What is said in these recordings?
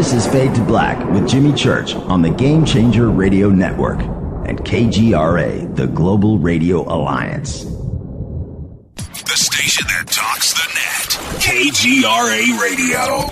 This is Fade to Black with Jimmy Church on the Game Changer Radio Network and KGRA, the Global Radio Alliance. The station that talks the net. KGRA Radio.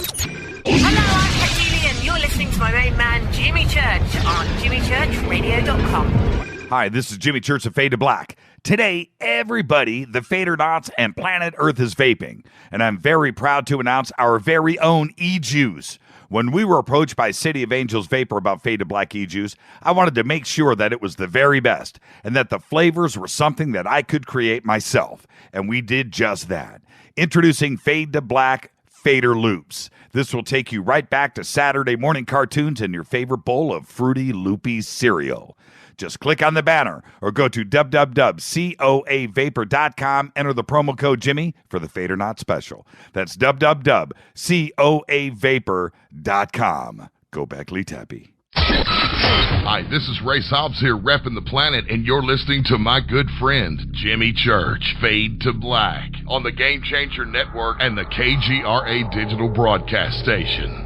Hello, I'm Katie, and you're listening to my main man, Jimmy Church, on jimmychurchradio.com. Hi, this is Jimmy Church of Fade to Black. Today, everybody, the Fadernauts and planet Earth is vaping, and I'm very proud to announce our very own e-juice. When we were approached by City of Angels Vapor about Fade to Black e-juice, I wanted to make sure that it was the very best, and that the flavors were something that I could create myself, and we did just that. Introducing Fade to Black Fader Loops. This will take you right back to Saturday morning cartoons and your favorite bowl of fruity, loopy cereal. Just click on the banner or go to www.coavapor.com. Enter the promo code Jimmy for the Fader Not special. That's www.coavapor.com. Go back, Lee Tappy. Hi, this is Ray Sobbs here, repping the planet, and you're listening to my good friend, Jimmy Church, Fade to Black, on the Game Changer Network and the KGRA digital broadcast station.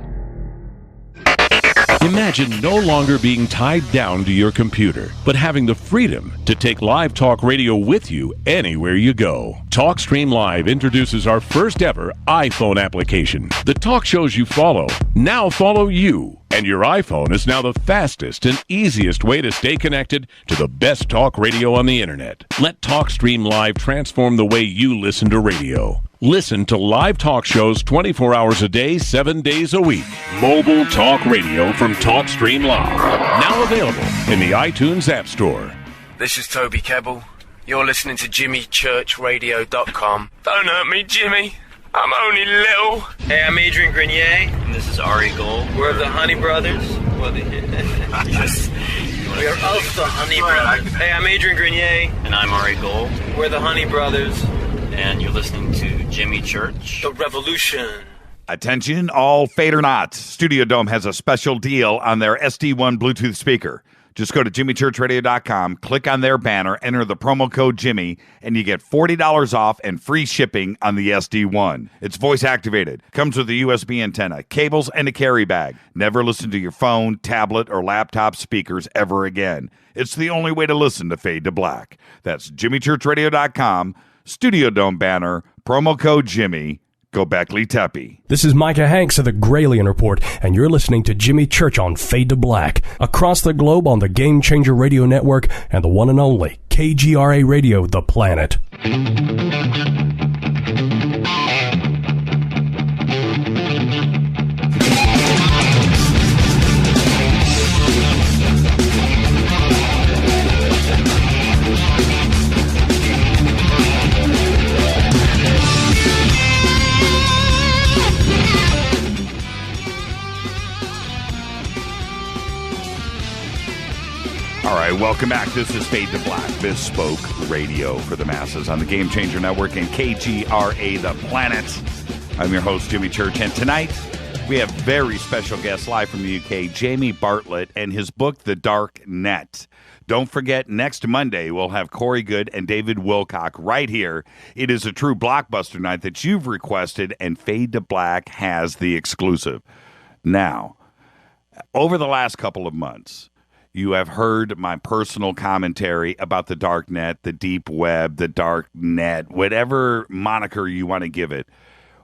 Imagine no longer being tied down to your computer, but having the freedom to take live talk radio with you anywhere you go. TalkStream Live introduces our first ever iPhone application. The talk shows you follow now follow you. And your iPhone is now the fastest and easiest way to stay connected to the best talk radio on the internet. Let TalkStream Live transform the way you listen to radio. Listen to live talk shows 24 hours a day, 7 days a week. Mobile talk radio from TalkStream Live. Now available in the iTunes App Store. This is Toby Kebbell. You're listening to jimmychurchradio.com. Don't hurt me, Jimmy. I'm only little. Hey, I'm Adrian Grenier. And this is Ari Gold. We're the Honey Brothers. We're of the Honey Brothers. Hey, I'm Adrian Grenier. And I'm Ari Gold. We're the Honey Brothers. And you're listening to Jimmy Church. The Revolution. Attention, all Fadernauts. Studio Dome has a special deal on their SD1 Bluetooth speaker. Just go to jimmychurchradio.com, click on their banner, enter the promo code Jimmy, and you get $40 off and free shipping on the SD1. It's voice activated, comes with a USB antenna, cables, and a carry bag. Never listen to your phone, tablet, or laptop speakers ever again. It's the only way to listen to Fade to Black. That's jimmychurchradio.com, Studio Dome banner, promo code Jimmy. Go back, Lee Tappy. This is Micah Hanks of the Gralien Report, and you're listening to Jimmy Church on Fade to Black, across the globe on the Game Changer Radio Network and the one and only KGRA Radio, The Planet. All right, welcome back. This is Fade to Black, bespoke radio for the masses on the Game Changer Network and KGRA, The Planet. I'm your host, Jimmy Church, and tonight we have very special guest live from the UK, Jamie Bartlett, and his book, The Dark Net. Don't forget, next Monday, we'll have Corey Good and David Wilcock right here. It is a true blockbuster night that you've requested, and Fade to Black has the exclusive. Now, over the last couple of months, you have heard my personal commentary about the dark net, the deep web, the dark net, whatever moniker you want to give it.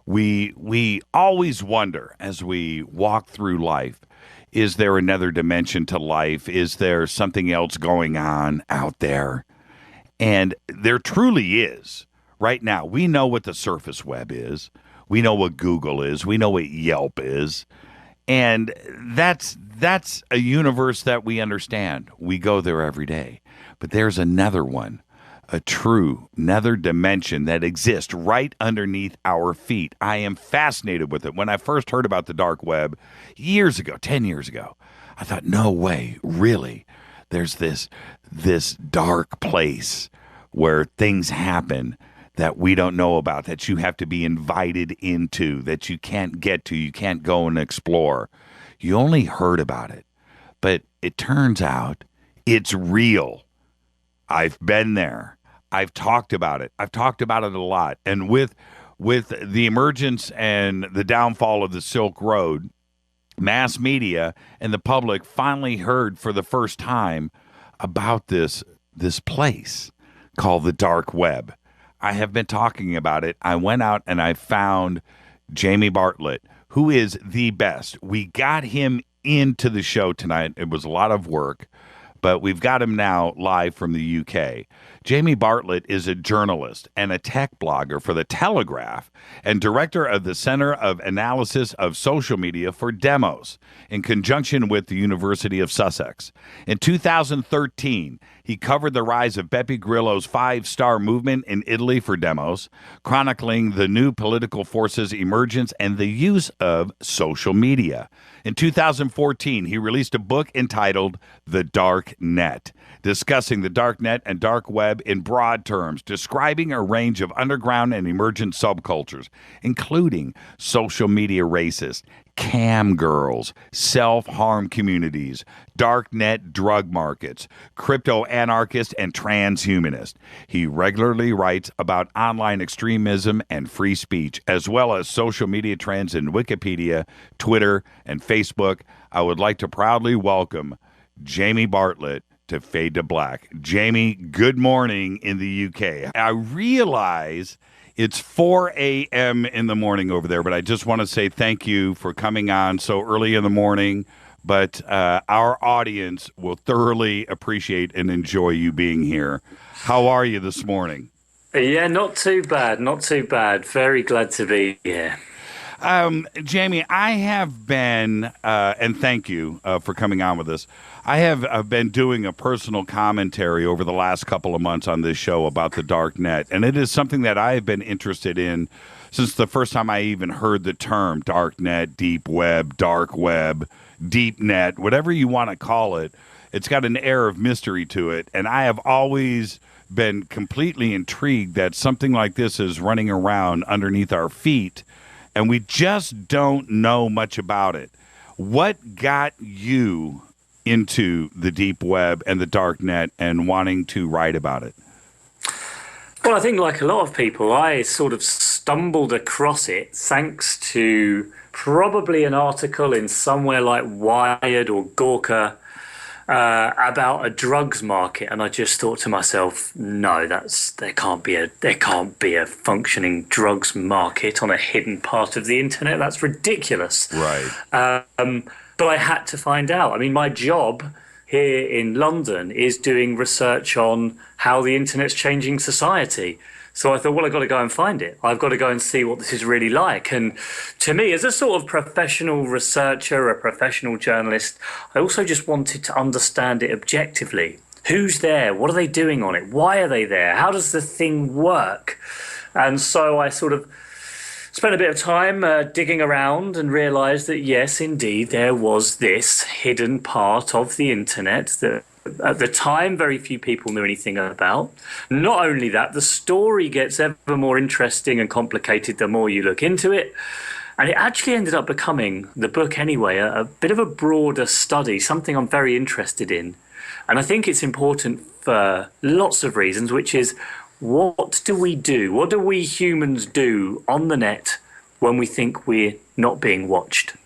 We always wonder as we walk through life, is there another dimension to life? Is there something else going on out there? And there truly is. Right now, we know what the surface web is. We know what Google is. We know what Yelp is. And that's a universe that we understand. We go there every day. But there's another one, a true nether dimension that exists right underneath our feet. I am fascinated with it. When I first heard about the dark web years ago, 10 years ago, I thought, no way, really? There's this dark place where things happen that we don't know about, that you have to be invited into, that you can't get to, you can't go and explore. You only heard about it, but it turns out it's real. I've been there. I've talked about it. I've talked about it a lot. And with the emergence and the downfall of the Silk Road, mass media and the public finally heard for the first time about this place called the dark web. I have been talking about it. I went out and I found Jamie Bartlett, who is the best. We got him into the show tonight. It was a lot of work, but we've got him now live from the UK. Jamie Bartlett is a journalist and a tech blogger for The Telegraph and director of the Center of Analysis of Social Media for Demos in conjunction with the University of Sussex. In 2013, he covered the rise of Beppe Grillo's five-star movement in Italy for Demos, chronicling the new political forces' emergence and the use of social media. In 2014, he released a book entitled The Dark Net, discussing the dark net and dark web in broad terms, describing a range of underground and emergent subcultures, including social media racists, cam girls, self-harm communities, dark net drug markets, crypto-anarchists, and transhumanists. He regularly writes about online extremism and free speech, as well as social media trends in Wikipedia, Twitter, and Facebook. I would like to proudly welcome Jamie Bartlett to Fade to Black. Jamie, good morning in the UK. I realize it's 4 a.m. in the morning over there, but I just want to say thank you for coming on so early in the morning. But our audience will thoroughly appreciate and enjoy you being here. How are you this morning? Yeah, not too bad. Not too bad. Very glad to be here. Jamie, I have been, and thank you for coming on with us. I have been doing a personal commentary over the last couple of months on this show about the dark net, and it is something that I have been interested in since the first time I even heard the term dark net, deep web, dark web, deep net, whatever you want to call it. It's got an air of mystery to it, and I have always been completely intrigued that something like this is running around underneath our feet, and we just don't know much about it. What got you into the deep web and the dark net and wanting to write about it? Well, I think like a lot of people, I sort of stumbled across it thanks to probably an article in somewhere like Wired or Gawker about a drugs market, and I just thought to myself, no, there can't be a functioning drugs market on a hidden part of the internet. That's ridiculous. Right. But I had to find out. I mean, my job here in London is doing research on how the internet's changing society. So I thought, well, I've got to go and find it. I've got to go and see what this is really like. And to me, as a sort of professional researcher, a professional journalist, I also just wanted to understand it objectively. Who's there? What are they doing on it? Why are they there? How does the thing work? And so I sort of spent a bit of time digging around and realized that, yes, indeed, there was this hidden part of the internet that at the time very few people knew anything about. Not only that, the story gets ever more interesting and complicated the more you look into it. And it actually ended up becoming, the book anyway, a bit of a broader study, something I'm very interested in. And I think it's important for lots of reasons, which is, what do we do? What do we humans do on the net when we think we're not being watched?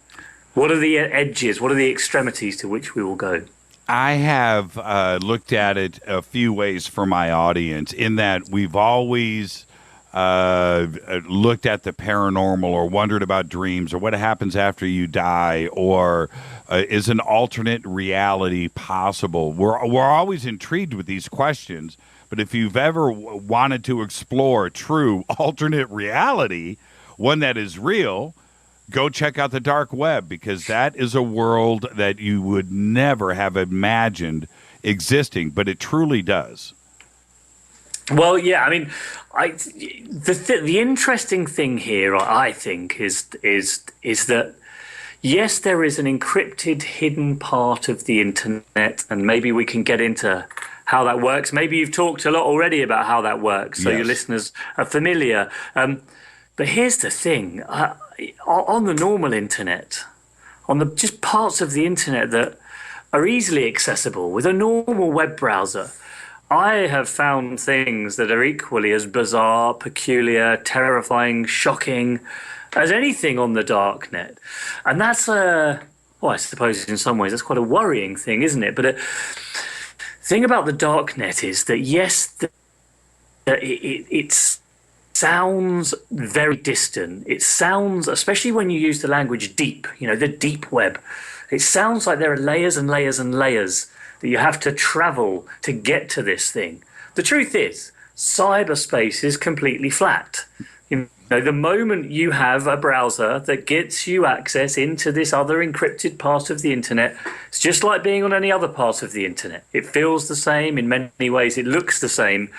What are the edges? What are the extremities to which we will go? I have looked at it a few ways for my audience, in that we've always looked at the paranormal or wondered about dreams or what happens after you die, or is an alternate reality possible? We're always intrigued with these questions. But if you've ever wanted to explore a true alternate reality, one that is real, go check out the dark web, because that is a world that you would never have imagined existing, but it truly does. Well, yeah, I mean, the interesting thing here, I think, is that, yes, there is an encrypted, hidden part of the internet, and maybe we can get into how that works. Maybe you've talked a lot already about how that works, so your listeners are familiar. But here's the thing. On the normal internet, on the just parts of the internet that are easily accessible with a normal web browser, I have found things that are equally as bizarre, peculiar, terrifying, shocking as anything on the dark net. And that's well, I suppose in some ways that's quite a worrying thing, isn't it? But the thing about the darknet is that, yes, it sounds very distant. It sounds, especially when you use the language deep, the deep web, it sounds like there are layers and layers and layers that you have to travel to get to this thing. The truth is, cyberspace is completely flat. The moment you have a browser that gets you access into this other encrypted part of the internet, it's just like being on any other part of the internet. It feels the same in many ways. It looks the same.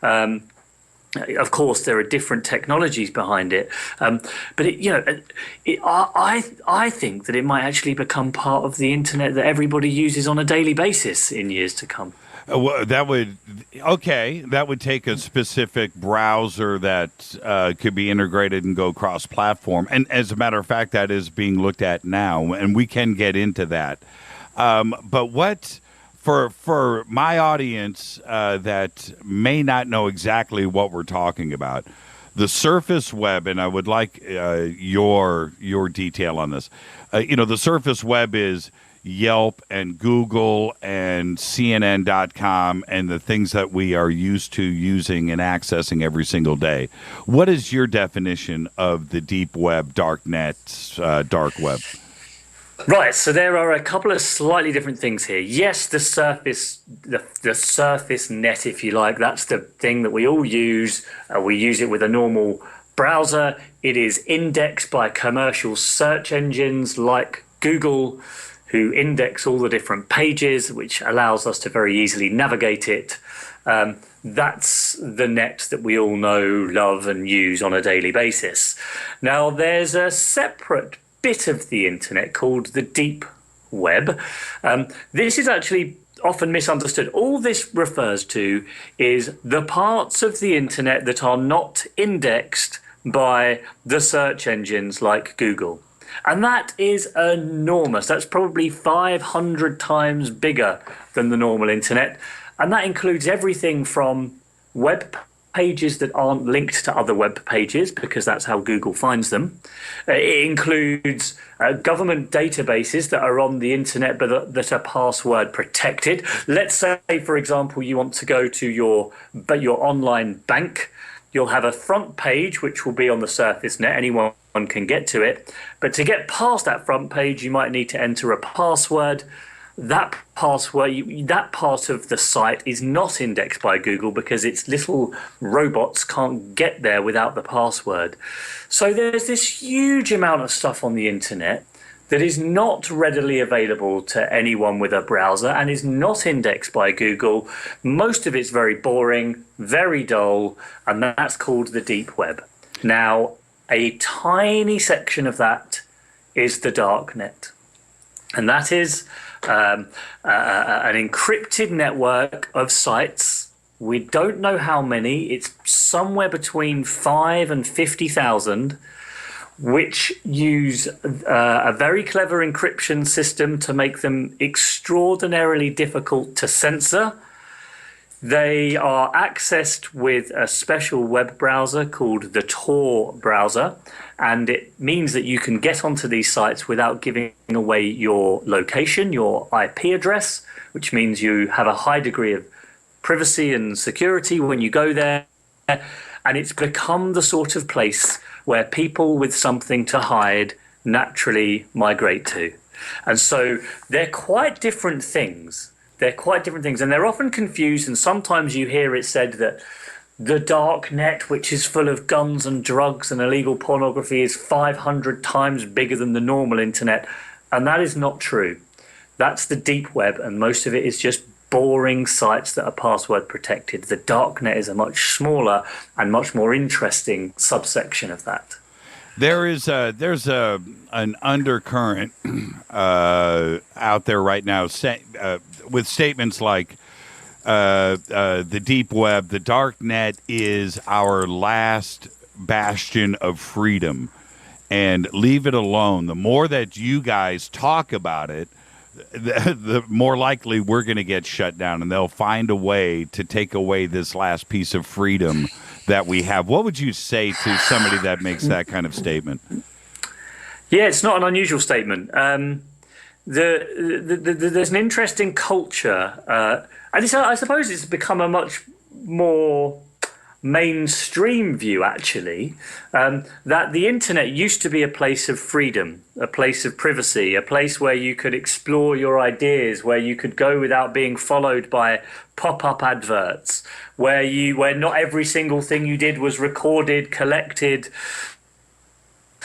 Of course, there are different technologies behind it, but I think that it might actually become part of the internet that everybody uses on a daily basis in years to come. Well, that would take a specific browser that could be integrated and go cross-platform. And as a matter of fact, that is being looked at now, and we can get into that. But what, for my audience that may not know exactly what we're talking about, the surface web, and I would like your detail on this. The surface web is Yelp and Google and CNN.com and the things that we are used to using and accessing every single day. What is your definition of the deep web, dark net, dark web? Right, so there are a couple of slightly different things here. Yes, the surface net, if you like, that's the thing that we all use. We use it with a normal browser. It is indexed by commercial search engines like Google, who index all the different pages, which allows us to very easily navigate it. That's the net that we all know, love, and use on a daily basis. Now, there's a separate bit of the internet called the deep web. This is actually often misunderstood. All this refers to is the parts of the internet that are not indexed by the search engines like Google. And that is enormous. That's probably 500 times bigger than the normal internet. And that includes everything from web pages that aren't linked to other web pages, because that's how Google finds them. It includes government databases that are on the internet but that are password protected. Let's say, for example, you want to go to your online bank. You'll have a front page which will be on the surface net. Anyone can get to it. But to get past that front page, you might need to enter a password. That password, that part of the site is not indexed by Google because its little robots can't get there without the password. So there's this huge amount of stuff on the internet that is not readily available to anyone with a browser and is not indexed by Google. Most of it's very boring, very dull, and that's called the deep web. Now, a tiny section of that is the dark net. And that is an encrypted network of sites. We don't know how many. It's somewhere between 5 and 50,000, which use a very clever encryption system to make them extraordinarily difficult to censor. They are accessed with a special web browser called the Tor browser, and it means that you can get onto these sites without giving away your location, your IP address, which means you have a high degree of privacy and security when you go there. And it's become the sort of place where people with something to hide naturally migrate to. And so they're quite different things. They're quite different things, and they're often confused, and sometimes you hear it said that the dark net, which is full of guns and drugs and illegal pornography, is 500 times bigger than the normal internet, and that is not true. That's the deep web, and most of it is just boring sites that are password protected. The dark net is a much smaller and much more interesting subsection of that. There's an undercurrent out there right now with statements like the deep web, the dark net is our last bastion of freedom, and leave it alone. The more that you guys talk about it, the more likely we're going to get shut down, and they'll find a way to take away this last piece of freedom that we have. What would you say to somebody that makes that kind of statement? Yeah, it's not an unusual statement. there's an interesting culture, and I suppose it's become a much more mainstream view, actually, that the internet used to be a place of freedom, a place of privacy, a place where you could explore your ideas, where you could go without being followed by pop-up adverts, where not every single thing you did was recorded, collected,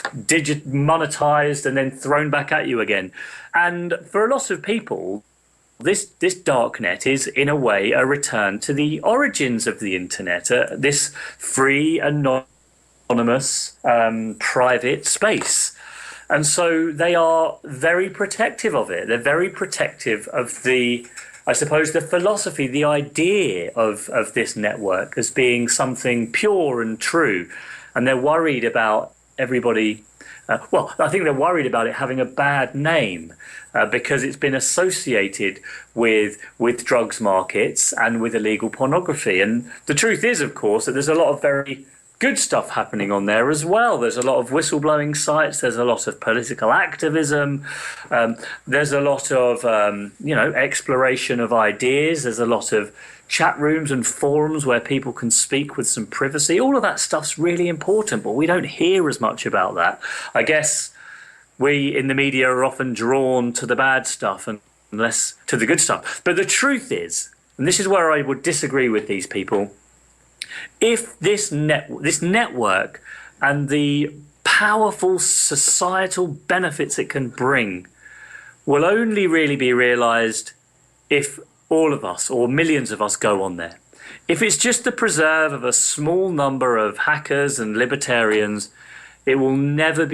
monetized, and then thrown back at you again. And for a lot of people, this darknet is, in a way, a return to the origins of the internet, this free, anonymous, private space. And so they are very protective of it. They're very protective of the philosophy, the idea of this network as being something pure and true. And they're worried about everybody. I think they're worried about it having a bad name because it's been associated with drugs markets and with illegal pornography. And the truth is, of course, that there's a lot of very good stuff happening on there as well. There's a lot of whistleblowing sites. There's a lot of political activism. There's a lot of exploration of ideas. There's a lot of chat rooms and forums where people can speak with some privacy. All of that stuff's really important, but we don't hear as much about that. I guess we in the media are often drawn to the bad stuff and less to the good stuff. But the truth is, and this is where I would disagree with these people, if this network and the powerful societal benefits it can bring will only really be realized if all of us or millions of us go on there. If it's just the preserve of a small number of hackers and libertarians, it will never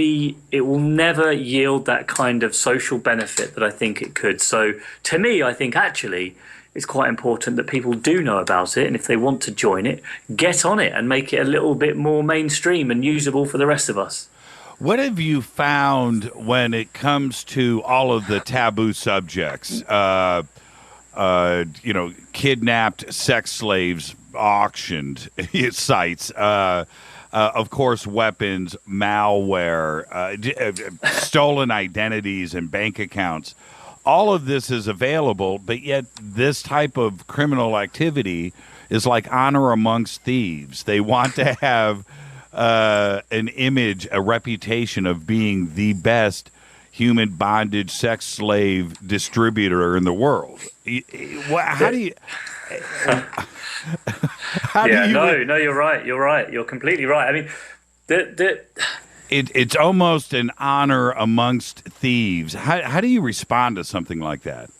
yield that kind of social benefit that I think it could. So to me, I think actually it's quite important that people do know about it, and if they want to join it, get on it and make it a little bit more mainstream and usable for the rest of us. What have you found when it comes to all of the taboo subjects? Kidnapped sex slaves, auctioned sites, of course, weapons, malware, stolen identities and bank accounts. All of this is available, but yet this type of criminal activity is like honor amongst thieves. They want to have an image, a reputation of being the best human bondage sex slave distributor in the world. How do you? No, you're right. You're right. You're completely right. I mean, it's almost an honor amongst thieves. How do you respond to something like that?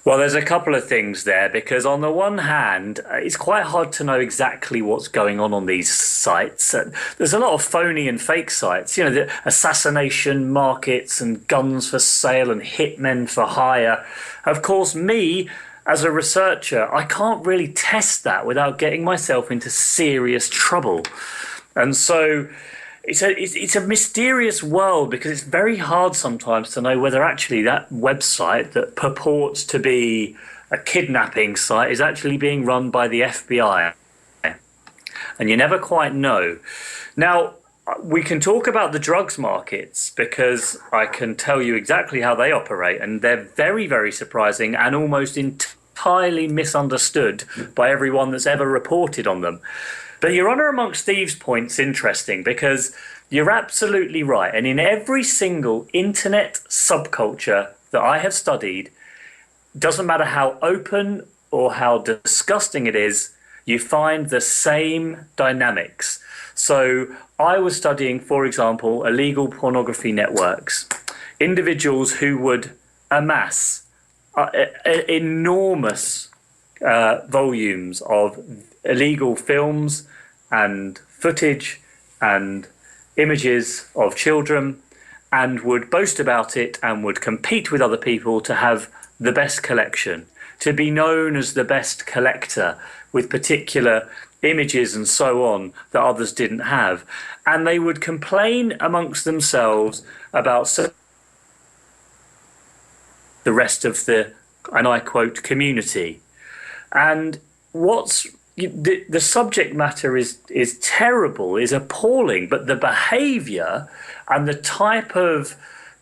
Well, there's a couple of things there, because on the one hand, it's quite hard to know exactly what's going on these sites. There's a lot of phony and fake sites, the assassination markets and guns for sale and hitmen for hire. Of course, me, as a researcher, I can't really test that without getting myself into serious trouble. And so it's a mysterious world, because it's very hard sometimes to know whether actually that website that purports to be a kidnapping site is actually being run by the FBI. And you never quite know. Now, we can talk about the drugs markets, because I can tell you exactly how they operate, and they're very, very surprising and almost entirely misunderstood by everyone that's ever reported on them. But your honor amongst thieves point's interesting, because you're absolutely right. And in every single internet subculture that I have studied, doesn't matter how open or how disgusting it is, you find the same dynamics. So I was studying, for example, illegal pornography networks, individuals who would amass enormous volumes of illegal films and footage and images of children, and would boast about it and would compete with other people to have the best collection, to be known as the best collector with particular images and so on that others didn't have. And they would complain amongst themselves about the rest of the, and I quote, community. And the subject matter is terrible, is appalling, but the behavior and the type of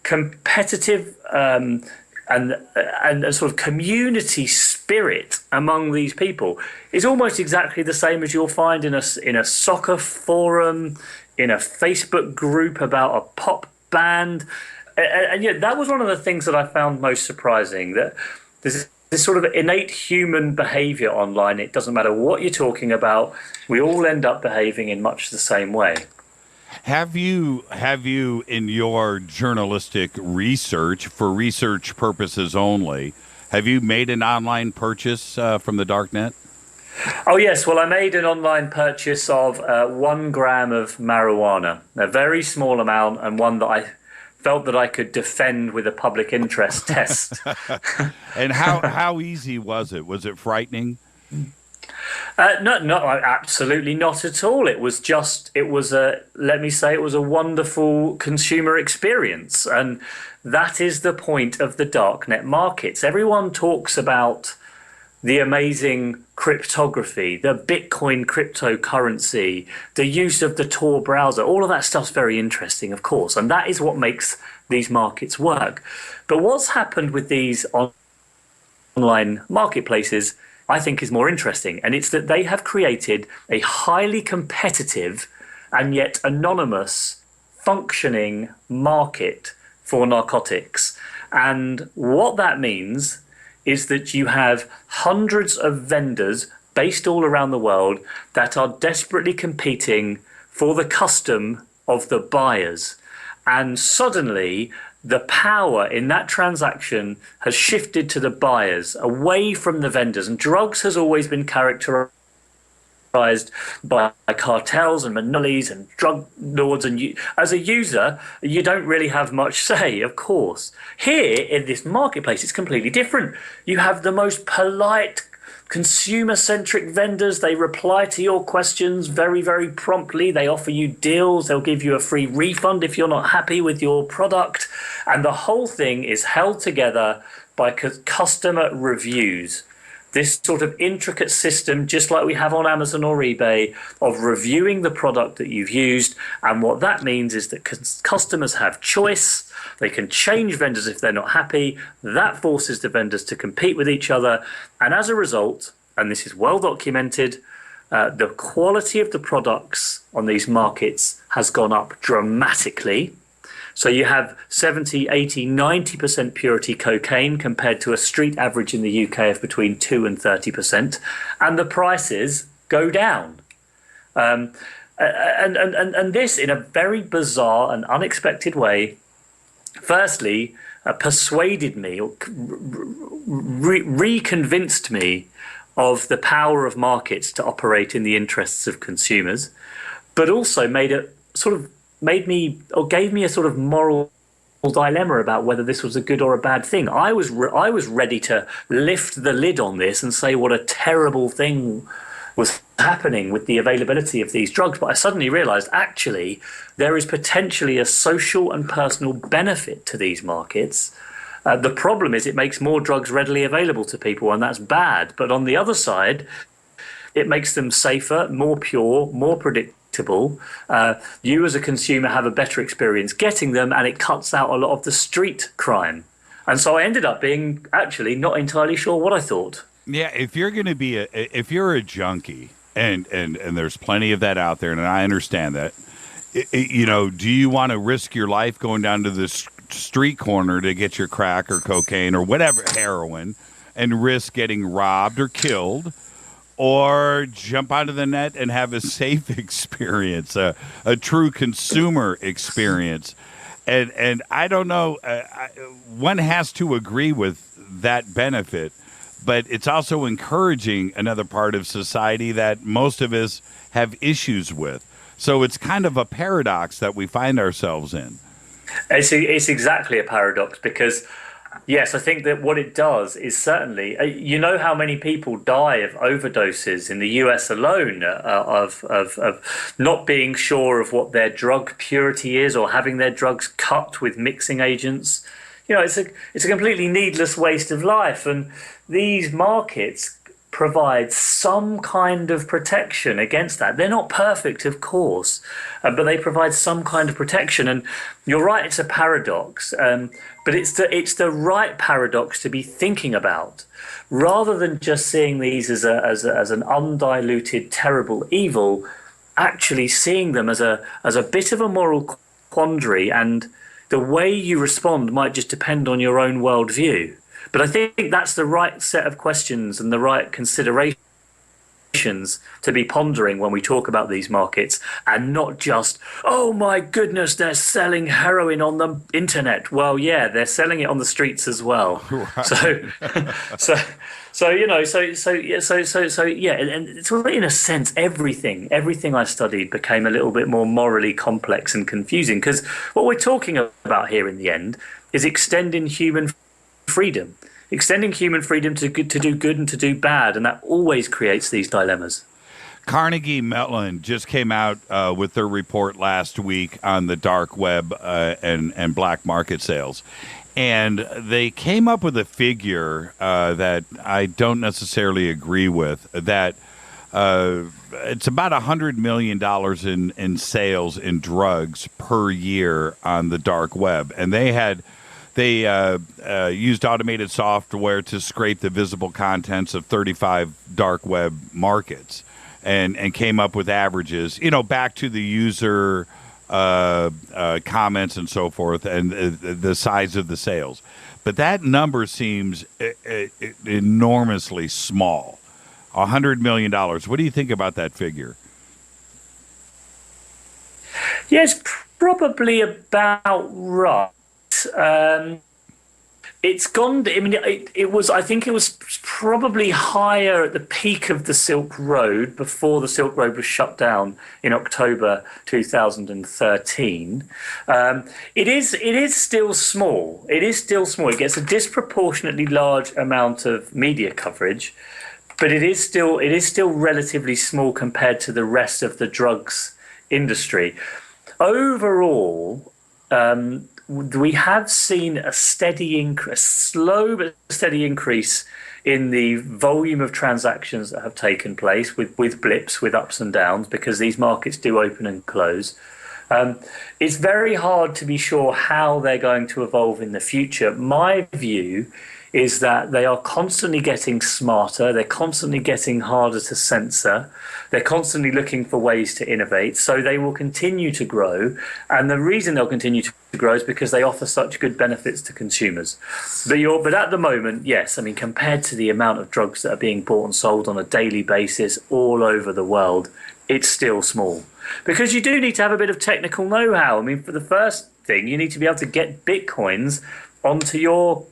competitive and a sort of community spirit among these people is almost exactly the same as you'll find in a soccer forum, in a Facebook group about a pop band. And yet that was one of the things that I found most surprising, that there's this sort of innate human behavior online. It doesn't matter what you're talking about, we all end up behaving in much the same way. Have you, in your journalistic research, for research purposes only, have you made an online purchase from the darknet? Oh, yes. Well, I made an online purchase of 1 gram of marijuana, a very small amount, and one that I felt that I could defend with a public interest test. And how easy was it? Was it frightening? No, absolutely not at all. It was a wonderful consumer experience. And that is the point of the darknet markets. Everyone talks about the amazing cryptography, the Bitcoin cryptocurrency, the use of the Tor browser. All of that stuff's very interesting, of course. And that is what makes these markets work. But what's happened with these online marketplaces, I think, is more interesting. And it's that they have created a highly competitive and yet anonymous functioning market for narcotics. And what that means is that you have hundreds of vendors based all around the world that are desperately competing for the custom of the buyers. And suddenly, the power in that transaction has shifted to the buyers, away from the vendors. And drugs has always been characterized by cartels and monopolies and drug lords, and as a user, you don't really have much say, of course. Here, in this marketplace, it's completely different. You have the most polite, consumer-centric vendors. They reply to your questions very, very promptly. They offer you deals. They'll give you a free refund if you're not happy with your product. And the whole thing is held together by customer reviews. This sort of intricate system, just like we have on Amazon or eBay, of reviewing the product that you've used. And what that means is that customers have choice. They can change vendors if they're not happy. That forces the vendors to compete with each other. And as a result, and this is well documented, the quality of the products on these markets has gone up dramatically. So you have 70, 80, 90% purity cocaine compared to a street average in the UK of between 2 and 30%. And the prices go down. And this, in a very bizarre and unexpected way, firstly, persuaded me, or reconvinced me of the power of markets to operate in the interests of consumers, but also gave me a sort of moral dilemma about whether this was a good or a bad thing. I was ready to lift the lid on this and say what a terrible thing was happening with the availability of these drugs. But I suddenly realized, actually, there is potentially a social and personal benefit to these markets. The problem is it makes more drugs readily available to people, and that's bad. But on the other side, it makes them safer, more pure, more predictable. You as a consumer have a better experience getting them, and it cuts out a lot of the street crime. And so I ended up being actually not entirely sure what I thought. Yeah, if you're going to be if you're a junkie, and there's plenty of that out there, and I understand that, do you want to risk your life going down to the street corner to get your crack or cocaine or whatever, heroin, and risk getting robbed or killed? Or jump onto the net and have a safe experience, a true consumer experience. And I don't know, one has to agree with that benefit, but it's also encouraging another part of society that most of us have issues with. So it's kind of a paradox that we find ourselves in. It's exactly a paradox because, yes, I think that what it does is certainly, you know how many people die of overdoses in the US alone, of not being sure of what their drug purity is or having their drugs cut with mixing agents. It's a completely needless waste of life. And these markets provide some kind of protection against that. They're not perfect, of course, but they provide some kind of protection. And you're right, it's a paradox, but it's the right paradox to be thinking about, rather than just seeing these as an undiluted, terrible evil. Actually seeing them as a bit of a moral quandary, and the way you respond might just depend on your own worldview. But I think that's the right set of questions and the right considerations to be pondering when we talk about these markets, and not just, oh my goodness, they're selling heroin on the internet. Well, yeah, they're selling it on the streets as well. Right. So yeah, and it's in a sense everything I studied became a little bit more morally complex and confusing, because what we're talking about here in the end is extending human freedom to do good and to do bad, and that always creates these dilemmas. Carnegie Mellon just came out with their report last week on the dark web and black market sales. And they came up with a figure that I don't necessarily agree with, that it's about $100 million in sales in drugs per year on the dark web. And they used automated software to scrape the visible contents of 35 dark web markets and came up with averages, back to the user comments and so forth, and the size of the sales. But that number seems enormously small. $100 million. What do you think about that figure? Yes, probably about right. It's gone. I mean, it was. I think it was probably higher at the peak of the Silk Road, before the Silk Road was shut down in October 2013. It is still small. It gets a disproportionately large amount of media coverage, but it is still relatively small compared to the rest of the drugs industry. Overall, we have seen a slow but steady increase in the volume of transactions that have taken place, with blips, with ups and downs, because these markets do open and close. It's very hard to be sure how they're going to evolve in the future. My view is that they are constantly getting smarter, they're constantly getting harder to censor, they're constantly looking for ways to innovate, so they will continue to grow. And the reason they'll continue to grow is because they offer such good benefits to consumers. But at the moment, yes, I mean, compared to the amount of drugs that are being bought and sold on a daily basis all over the world, it's still small. Because you do need to have a bit of technical know-how. I mean, for the first thing, you need to be able to get Bitcoins onto your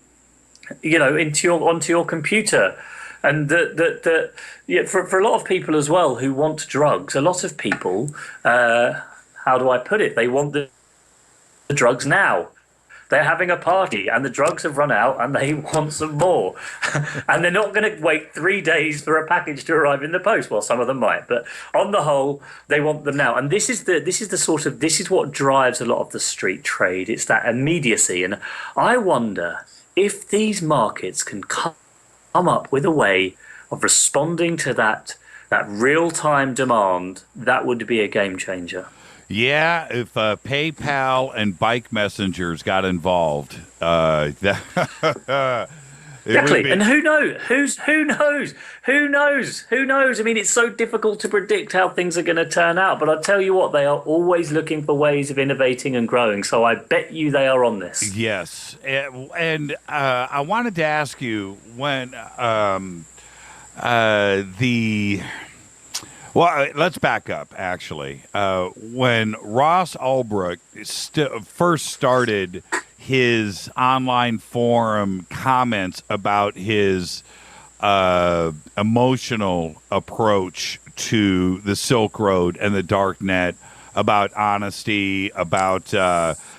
onto your computer. And for a lot of people as well who want drugs, a lot of people, how do I put it? They want the drugs now. They're having a party and the drugs have run out and they want some more. And they're not going to wait 3 days for a package to arrive in the post. Well, some of them might, but on the whole, they want them now. And this is what drives a lot of the street trade. It's that immediacy. And I wonder if these markets can come up with a way of responding to that real-time demand, that would be a game changer. Yeah, if PayPal and bike messengers got involved, exactly. And who knows? Who knows? I mean, it's so difficult to predict how things are going to turn out. But I'll tell you what, they are always looking for ways of innovating and growing. So I bet you they are on this. Yes. And I wanted to ask you when Well, let's back up, actually. When Ross Ulbricht first started his online forum comments about his emotional approach to the Silk Road and the dark net, about honesty, about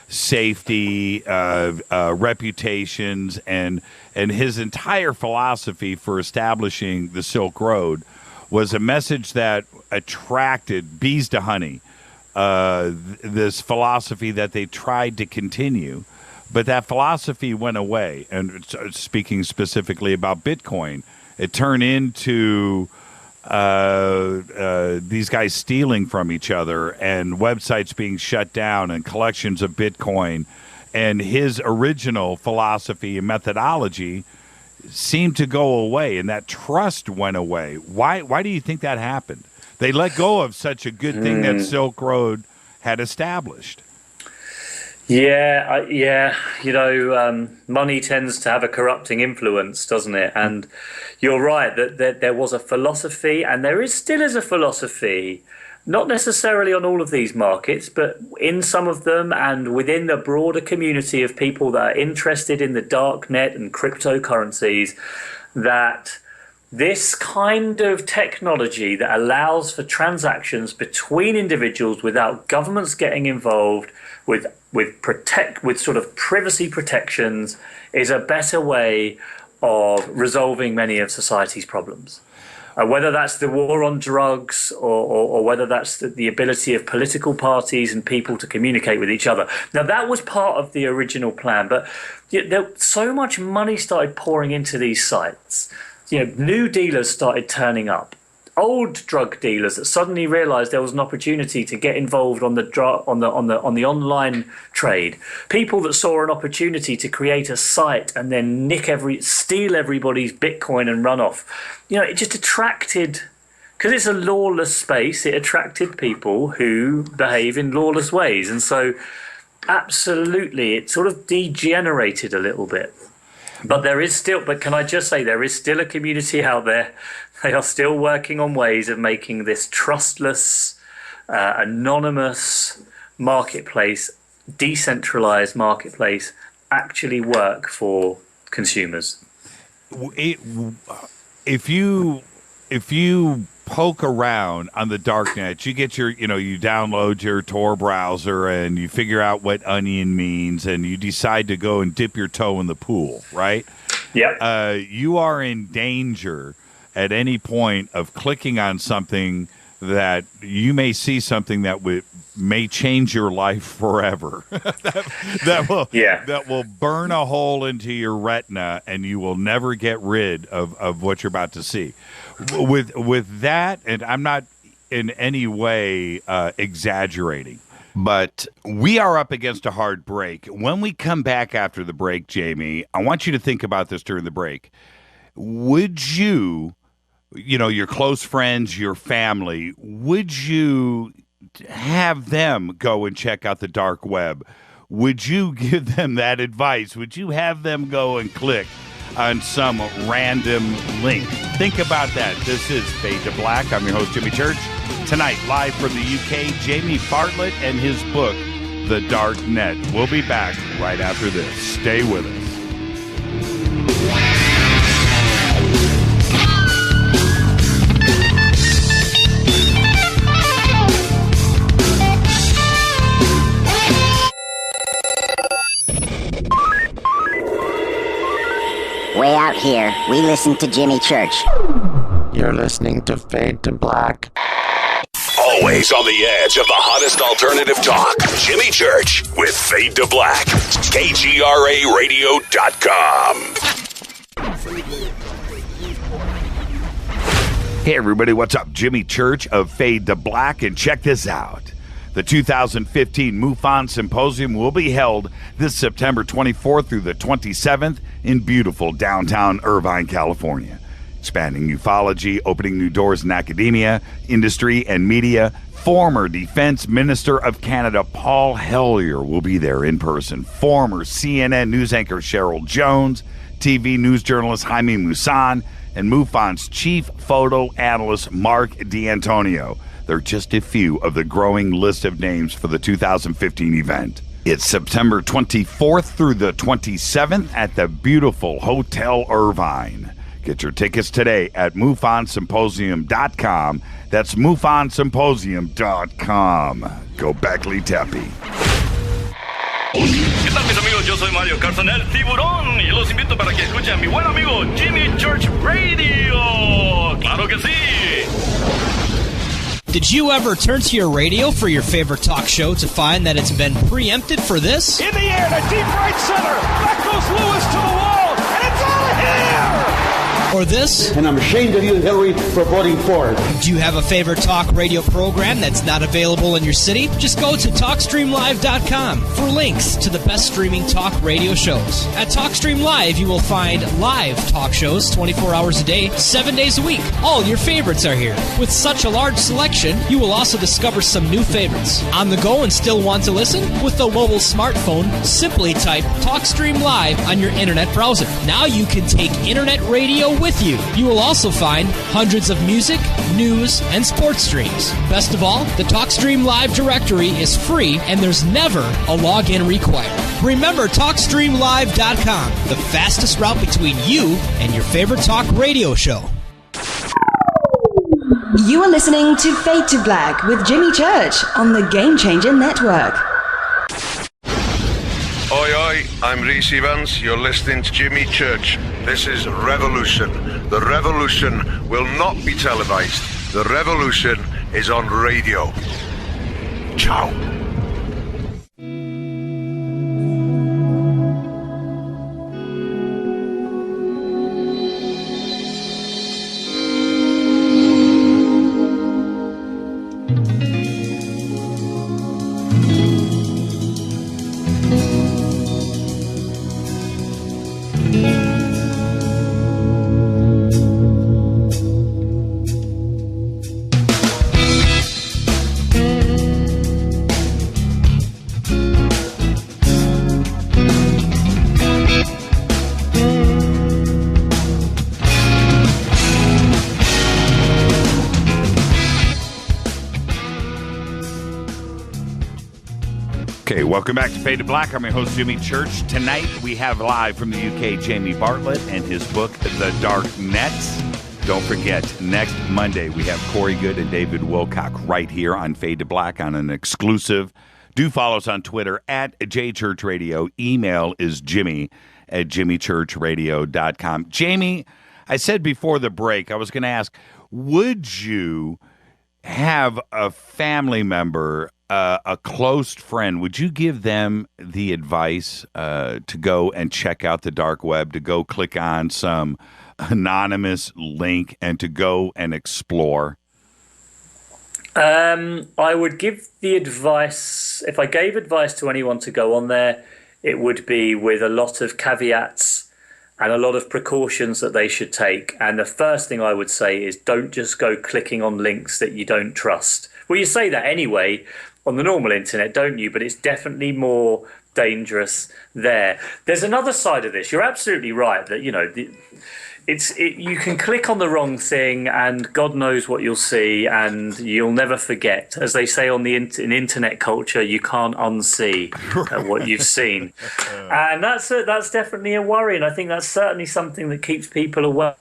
safety, reputations, and his entire philosophy for establishing the Silk Road was a message that attracted bees to honey, this philosophy that they tried to continue. But that philosophy went away. And speaking specifically about Bitcoin it turn into these guys stealing from each other and websites being shut down and collections of Bitcoin. And his original philosophy and methodology seemed to go away, and that trust went away. Why do you think that happened? They let go of such a good thing that Silk Road had established. Yeah. Money tends to have a corrupting influence, doesn't it? And you're right that there was a philosophy, and there still is a philosophy, not necessarily on all of these markets, but in some of them and within the broader community of people that are interested in the dark net and cryptocurrencies, that this kind of technology that allows for transactions between individuals without governments getting involved, with sort of privacy protections, is a better way of resolving many of society's problems. Whether that's the war on drugs or whether that's the ability of political parties and people to communicate with each other. Now, that was part of the original plan, but so much money started pouring into these sites. New dealers started turning up. Old drug dealers that suddenly realized there was an opportunity to get involved on the online trade. People that saw an opportunity to create a site and then steal everybody's Bitcoin and run off. It just attracted, because it's a lawless space, it attracted people who behave in lawless ways. And so absolutely, it sort of degenerated a little bit. But can I just say, there is still a community out there. They are still working on ways of making this trustless, anonymous marketplace, decentralized marketplace, actually work for consumers. If you poke around on the darknet, you get you download your Tor browser and you figure out what onion means, and you decide to go and dip your toe in the pool, right? Yep. You are in danger at any point of clicking on something that you may see something that may change your life forever. that will burn a hole into your retina, and you will never get rid of what you're about to see. With that, and I'm not in any way exaggerating, but we are up against a hard break. When we come back after the break, Jamie, I want you to think about this during the break. Would you, your close friends, your family, would you have them go and check out the dark web? Would you give them that advice? Would you have them go and click on some random link? Think about that. This is Fade to Black. I'm your host, Jimmy Church. Tonight, live from the UK, Jamie Bartlett and his book, The Dark Net. We'll be back right after this. Stay with us. Way out here, we listen to Jimmy Church. You're listening to Fade to Black. Always on the edge of the hottest alternative talk. Jimmy Church with Fade to Black. KGRARadio.com. Hey everybody, what's up? Jimmy Church of Fade to Black, and check this out. The 2015 MUFON Symposium will be held this September 24th through the 27th in beautiful downtown Irvine, California. Expanding ufology, opening new doors in academia, industry, and media. Former Defense Minister of Canada Paul Hellyer will be there in person. Former CNN news anchor Cheryl Jones, TV news journalist Jaime Maussan, and MUFON's chief photo analyst Mark D'Antonio. They're just a few of the growing list of names for the 2015 event. It's September 24th through the 27th at the beautiful Hotel Irvine. Get your tickets today at MUFONSymposium.com. That's MUFONSymposium.com. Go Beckley Tepe. ¿Qué tal, mis amigos? Yo soy Mario Carson, el tiburón, y los invito para que escuchen a mi buen amigo Jimmy Church Radio. ¡Claro que sí! Did you ever turn to your radio for your favorite talk show to find that it's been preempted for this? In the air to deep right center. Back goes Lewis to the wall, and it's out of here! or this? And I'm ashamed of you, Hillary, for voting for it. Do you have a favorite talk radio program that's not available in your city? Just go to TalkStreamLive.com for links to the best streaming talk radio shows. At TalkStream Live, you will find live talk shows 24 hours a day, 7 days a week. All your favorites are here. With such a large selection, you will also discover some new favorites. On the go and still want to listen? With a mobile smartphone, simply type TalkStream Live on your internet browser. Now you can take internet radio with you. You will also find hundreds of music, news, and sports streams. Best of all, the TalkStream Live directory is free and there's never a login required. Remember TalkStreamLive.com, the fastest route between you and your favorite talk radio show. You are listening to Fade to Black with Jimmy Church on the Game Changer Network. Oi, oi, I'm Reese Evans. You're listening to Jimmy Church. This is Revolution. The revolution will not be televised. The revolution is on radio. Ciao. Welcome back to Fade to Black. I'm your host, Jimmy Church. Tonight, we have live from the UK, Jamie Bartlett and his book, The Dark Net. Don't forget, next Monday, we have Corey Good and David Wilcock right here on Fade to Black on an exclusive. Do follow us on Twitter at JChurchRadio. Email is jimmy@jimmychurchradio.com. Jamie, I said before the break, I was going to ask, would you have a family member, a close friend, would you give them the advice to go and check out the dark web, to go click on some anonymous link and to go and explore? I would give the advice, if I gave advice to anyone to go on there, it would be with a lot of caveats and a lot of precautions that they should take. And the first thing I would say is don't just go clicking on links that you don't trust. Well, you say that anyway on the normal internet, don't you? But it's definitely more dangerous there. There's another side of this. You're absolutely right that, you know, you can click on the wrong thing and God knows what you'll see and you'll never forget. As they say in internet culture, you can't unsee what you've seen. And that's definitely a worry. And I think that's certainly something that keeps people away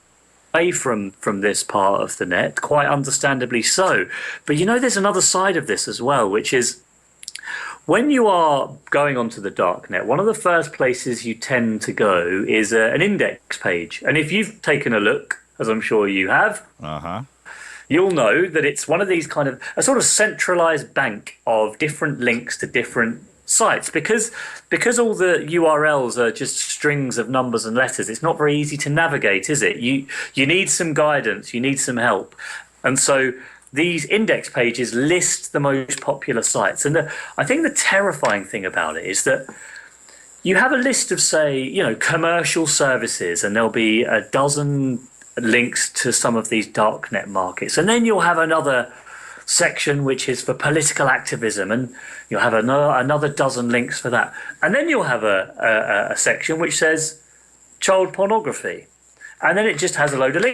from this part of the net, quite understandably so. But, you know, there's another side of this as well, which is when you are going onto the darknet, one of the first places you tend to go is an index page. And if you've taken a look, as I'm sure you have, you'll know that it's one of these kind of a sort of centralized bank of different links to different sites. Because all the URLs are just strings of numbers and letters, it's not very easy to navigate, is it? You need some guidance, you need some help. And so these index pages list the most popular sites. And I think the terrifying thing about it is that you have a list of, say, you know, commercial services, and there'll be a dozen links to some of these darknet markets. And then you'll have another section which is for political activism, and you'll have another dozen links for that. And then you'll have a section which says child pornography. And then it just has a load of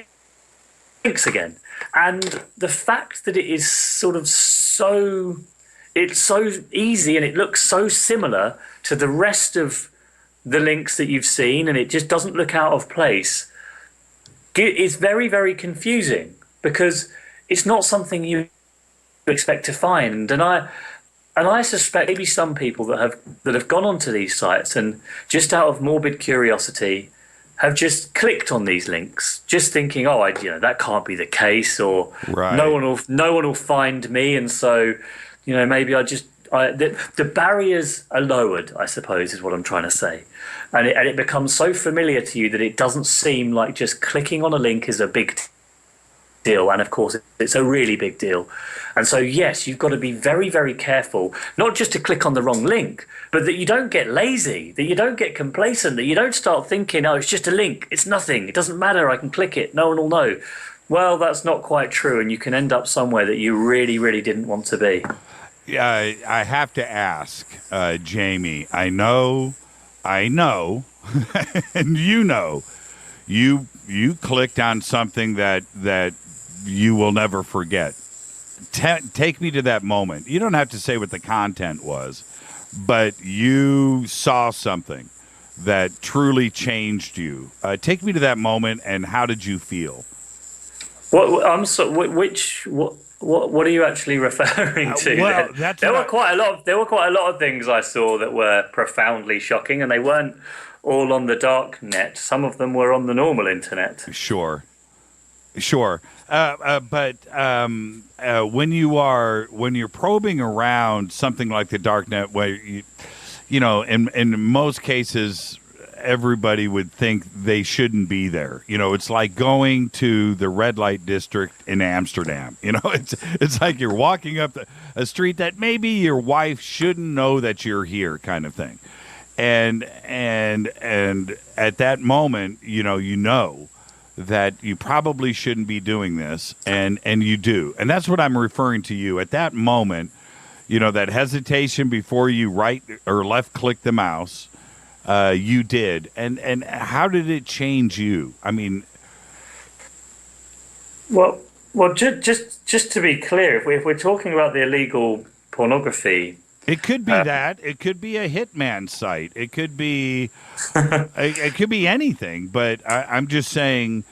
links again. And the fact that it is sort of it's so easy and it looks so similar to the rest of the links that you've seen, and it just doesn't look out of place, it's very, very confusing because it's not something you expect to find. And I suspect maybe some people that have gone onto these sites and just out of morbid curiosity have just clicked on these links, just thinking, that can't be the case, or no one will find me, and so, you know, maybe I the barriers are lowered, I suppose, is what I'm trying to say. And it becomes so familiar to you that it doesn't seem like just clicking on a link is a big deal. And of course, it's a really big deal. And so, yes, you've got to be very, very careful, not just to click on the wrong link, but that you don't get lazy, that you don't get complacent, that you don't start thinking, oh, it's just a link. It's nothing. It doesn't matter. I can click it. No one will know. Well, that's not quite true. And you can end up somewhere that you really, really didn't want to be. Yeah, I have to ask, Jamie, I know, and you clicked on something that you will never forget. Take me to that moment. You don't have to say what the content was, but you saw something that truly changed you. Take me to that moment, and how did you feel? What are you actually referring to? Well, there were quite a lot of things I saw that were profoundly shocking, and they weren't all on the dark net. Some of them were on the normal internet. Sure. But when you're probing around something like the dark net, where in most cases, everybody would think they shouldn't be there. It's like going to the red light district in Amsterdam. It's like you're walking up a street that maybe your wife shouldn't know that you're here, kind of thing. And at that moment, you know that you probably shouldn't be doing this, and you do. And that's what I'm referring to you. At that moment, that hesitation before you right or left click the mouse, you did. And how did it change you? I mean... Well, just to be clear, if we're talking about the illegal pornography... It could be that. It could be a hitman site. It could be it could be anything. But I'm just saying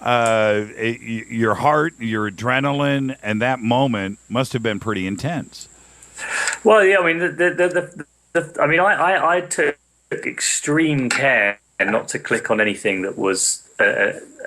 your heart, your adrenaline, and that moment must have been pretty intense. Well, yeah, I mean, I took extreme care not to click on anything that was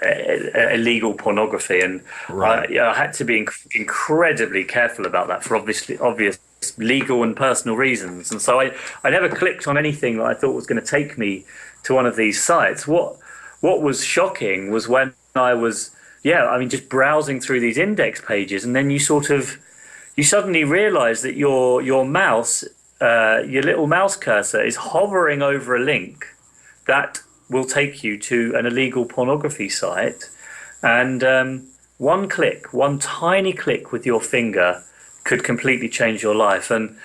illegal pornography, and right. I had to be incredibly careful about that for obvious legal and personal reasons. And so I never clicked on anything that I thought was going to take me to one of these sites. What was shocking was when I was just browsing through these index pages, and then you suddenly realize that your mouse, your little mouse cursor is hovering over a link that will take you to an illegal pornography site, and one tiny click with your finger could completely change your life. And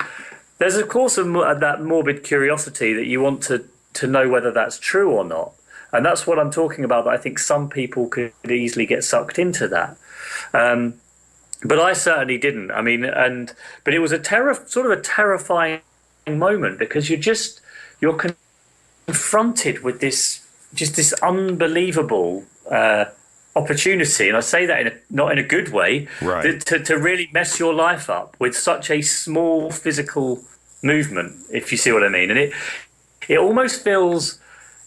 there's of course that morbid curiosity that you want to know whether that's true or not, and that's what I'm talking about, that I think some people could easily get sucked into that, but I certainly didn't. I mean, but it was a terrifying moment, because you're confronted with this unbelievable opportunity, and I say that not in a good way, right, to really mess your life up with such a small physical movement, if you see what I mean. And it almost feels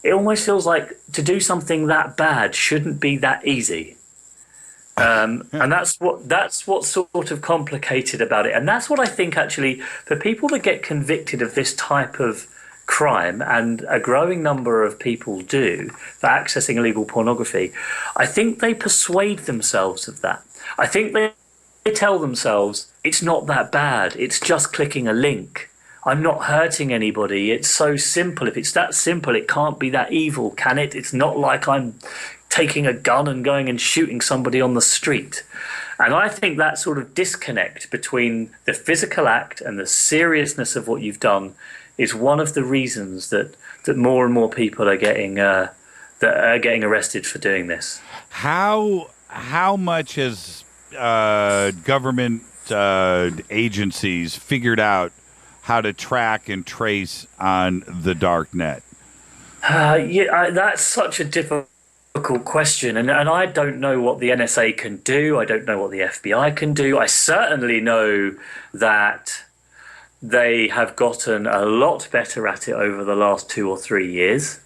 like to do something that bad shouldn't be that easy. And that's what's sort of complicated about it. And that's what I think, actually, for people that get convicted of this type of crime, and a growing number of people do, for accessing illegal pornography, I think they persuade themselves of that. I think they tell themselves, it's not that bad, it's just clicking a link. I'm not hurting anybody, it's so simple. If it's that simple, it can't be that evil, can it? It's not like I'm taking a gun and going and shooting somebody on the street. And I think that sort of disconnect between the physical act and the seriousness of what you've done is one of the reasons that more and more people are getting arrested for doing this. How much has government agencies figured out how to track and trace on the dark net? That's such a difficult question, and I don't know what the NSA can do. I don't know what the FBI can do. I certainly know that they have gotten a lot better at it over the last 2 or 3 years.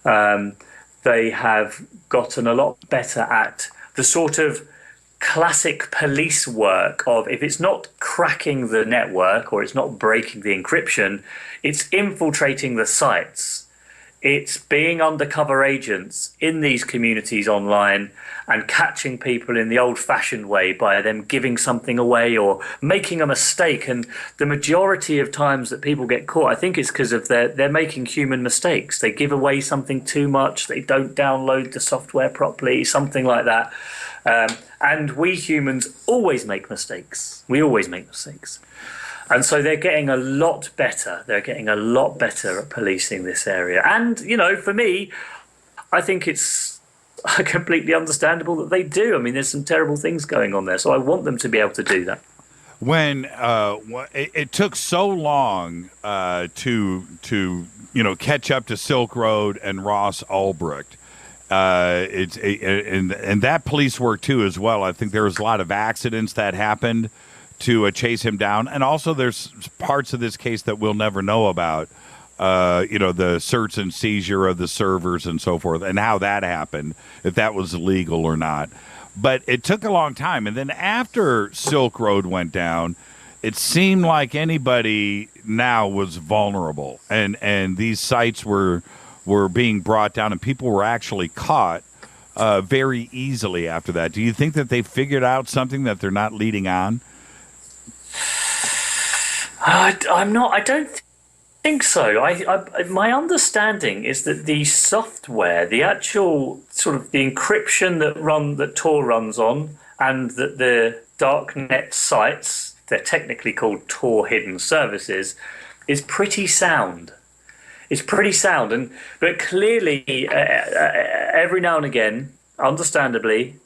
They have gotten a lot better at the sort of classic police work of, if it's not cracking the network or it's not breaking the encryption, it's infiltrating the sites. It's being undercover agents in these communities online and catching people in the old-fashioned way by them giving something away or making a mistake. And the majority of times that people get caught, I think it's because of they're making human mistakes. They give away something too much. They don't download the software properly, something like that. And we humans always make mistakes. We always make mistakes. And so they're getting a lot better. They're getting a lot better at policing this area. And, you know, for me, I think it's completely understandable that they do. I mean, there's some terrible things going on there. So I want them to be able to do that. When it took so long to catch up to Silk Road and Ross Ulbricht, and that police work too as well. I think there was a lot of accidents that happened to chase him down, and also there's parts of this case that we'll never know about. The search and seizure of the servers and so forth, and how that happened, if that was legal or not. But it took a long time, and then after Silk Road went down, it seemed like anybody now was vulnerable, and these sites were being brought down, and people were actually caught very easily after that. Do you think that they figured out something that they're not leading on? I don't think so. My understanding is that the software, the actual sort of the encryption that Tor runs on, and that the darknet sites, they're technically called Tor hidden services, is pretty sound. It's pretty sound, but clearly every now and again, understandably,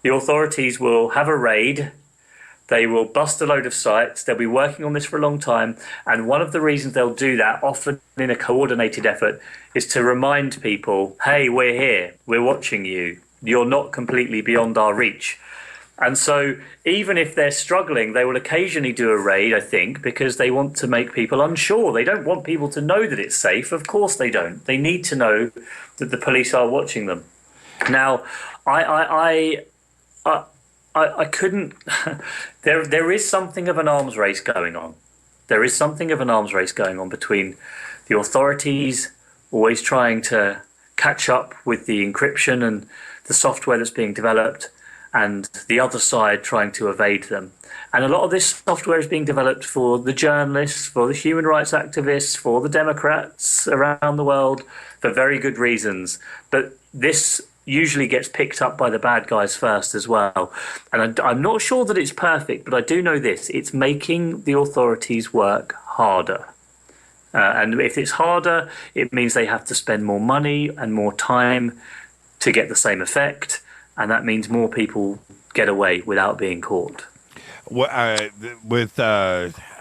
the authorities will have a raid. They will bust a load of sites. They'll be working on this for a long time. And one of the reasons they'll do that, often in a coordinated effort, is to remind people, hey, we're here. We're watching you. You're not completely beyond our reach. And so even if they're struggling, they will occasionally do a raid, I think, because they want to make people unsure. They don't want people to know that it's safe. Of course they don't. They need to know that the police are watching them. Now, I couldn't. There is something of an arms race going on. There is something of an arms race going on between the authorities always trying to catch up with the encryption and the software that's being developed, and the other side trying to evade them. And a lot of this software is being developed for the journalists, for the human rights activists, for the Democrats around the world, for very good reasons. But this usually gets picked up by the bad guys first as well. And I'm not sure that it's perfect, but I do know this. It's making the authorities work harder. And if it's harder, it means they have to spend more money and more time to get the same effect. And that means more people get away without being caught. Well,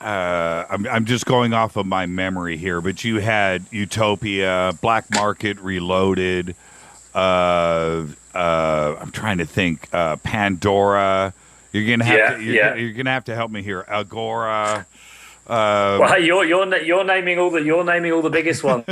I'm just going off of my memory here, but you had Utopia, Black Market Reloaded, I'm trying to think, Pandora. You're gonna have to help me here. Agora. Well, you're naming all the biggest ones.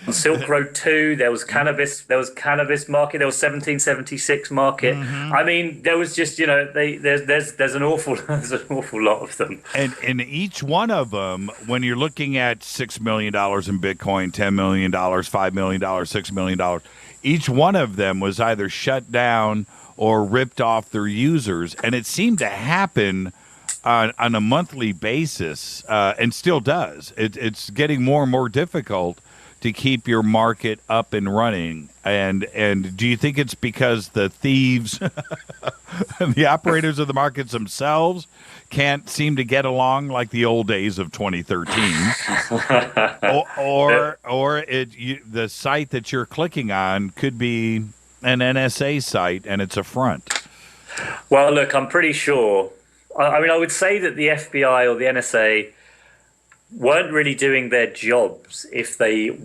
Silk Road 2. There was Cannabis Market. There was 1776 Market. Mm-hmm. I mean, there was just there's an awful lot of them. And in each one of them, when you're looking at $6 million in Bitcoin, $10 million, $5 million, $6 million, each one of them was either shut down or ripped off their users, and it seemed to happen on a monthly basis, and still does. It's getting more and more difficult to keep your market up and running. And do you think it's because the thieves and the operators of the markets themselves can't seem to get along like the old days of 2013, or the site that you're clicking on could be an NSA site and it's a front? Well, look, I'm pretty sure. I mean, I would say that the FBI or the NSA weren't really doing their jobs if they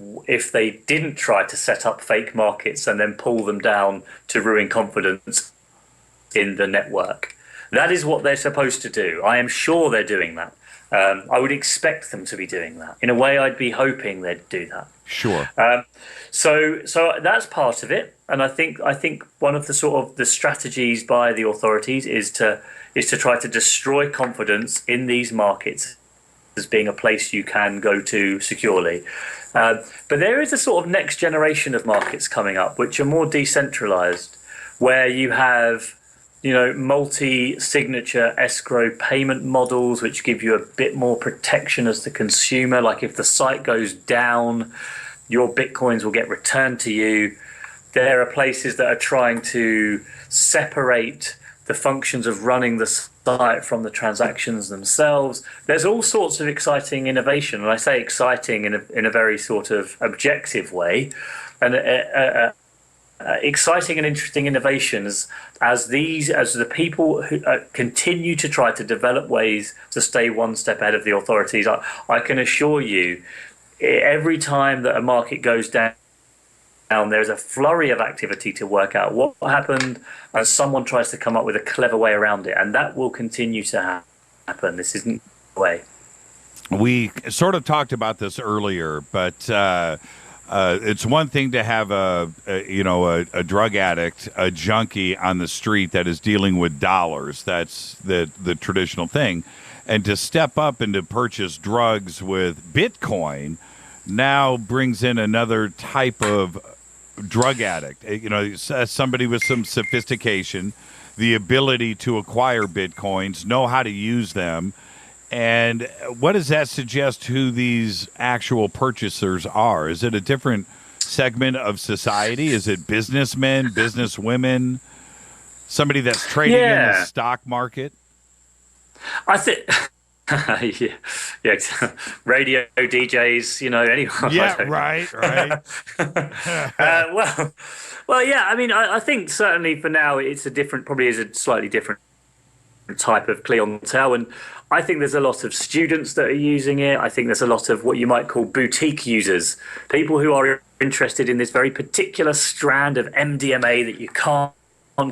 didn't try to set up fake markets and then pull them down to ruin confidence in the network. That is what they're supposed to do. I am sure they're doing that. I would expect them to be doing that. In a way, I'd be hoping they'd do that. Sure. So that's part of it, and I think one of the sort of the strategies by the authorities is to try to destroy confidence in these markets as being a place you can go to securely. But there is a sort of next generation of markets coming up, which are more decentralized, where you have, multi-signature escrow payment models, which give you a bit more protection as the consumer. Like if the site goes down, your Bitcoins will get returned to you. There are places that are trying to separate the functions of running the site from the transactions themselves. There's all sorts of exciting innovation, and I say exciting in a very sort of objective way, and exciting and interesting innovations as the people who continue to try to develop ways to stay one step ahead of the authorities. I can assure you, every time that a market goes down, there's a flurry of activity to work out what happened, and someone tries to come up with a clever way around it, and that will continue to happen. This isn't the way. We sort of talked about this earlier, but it's one thing to have a drug addict, a junkie on the street that is dealing with dollars. That's the traditional thing, and to step up and to purchase drugs with Bitcoin now brings in another type of drug addict, somebody with some sophistication, the ability to acquire Bitcoins, know how to use them. And what does that suggest who these actual purchasers are? Is it a different segment of society? Is it businessmen, businesswomen, somebody that's trading in the stock market? I think... yeah, radio DJs, anyone. Yeah, right. Well, yeah. I mean, I think certainly for now it's probably is a slightly different type of clientele, and I think there's a lot of students that are using it. I think there's a lot of what you might call boutique users, people who are interested in this very particular strand of MDMA that you can't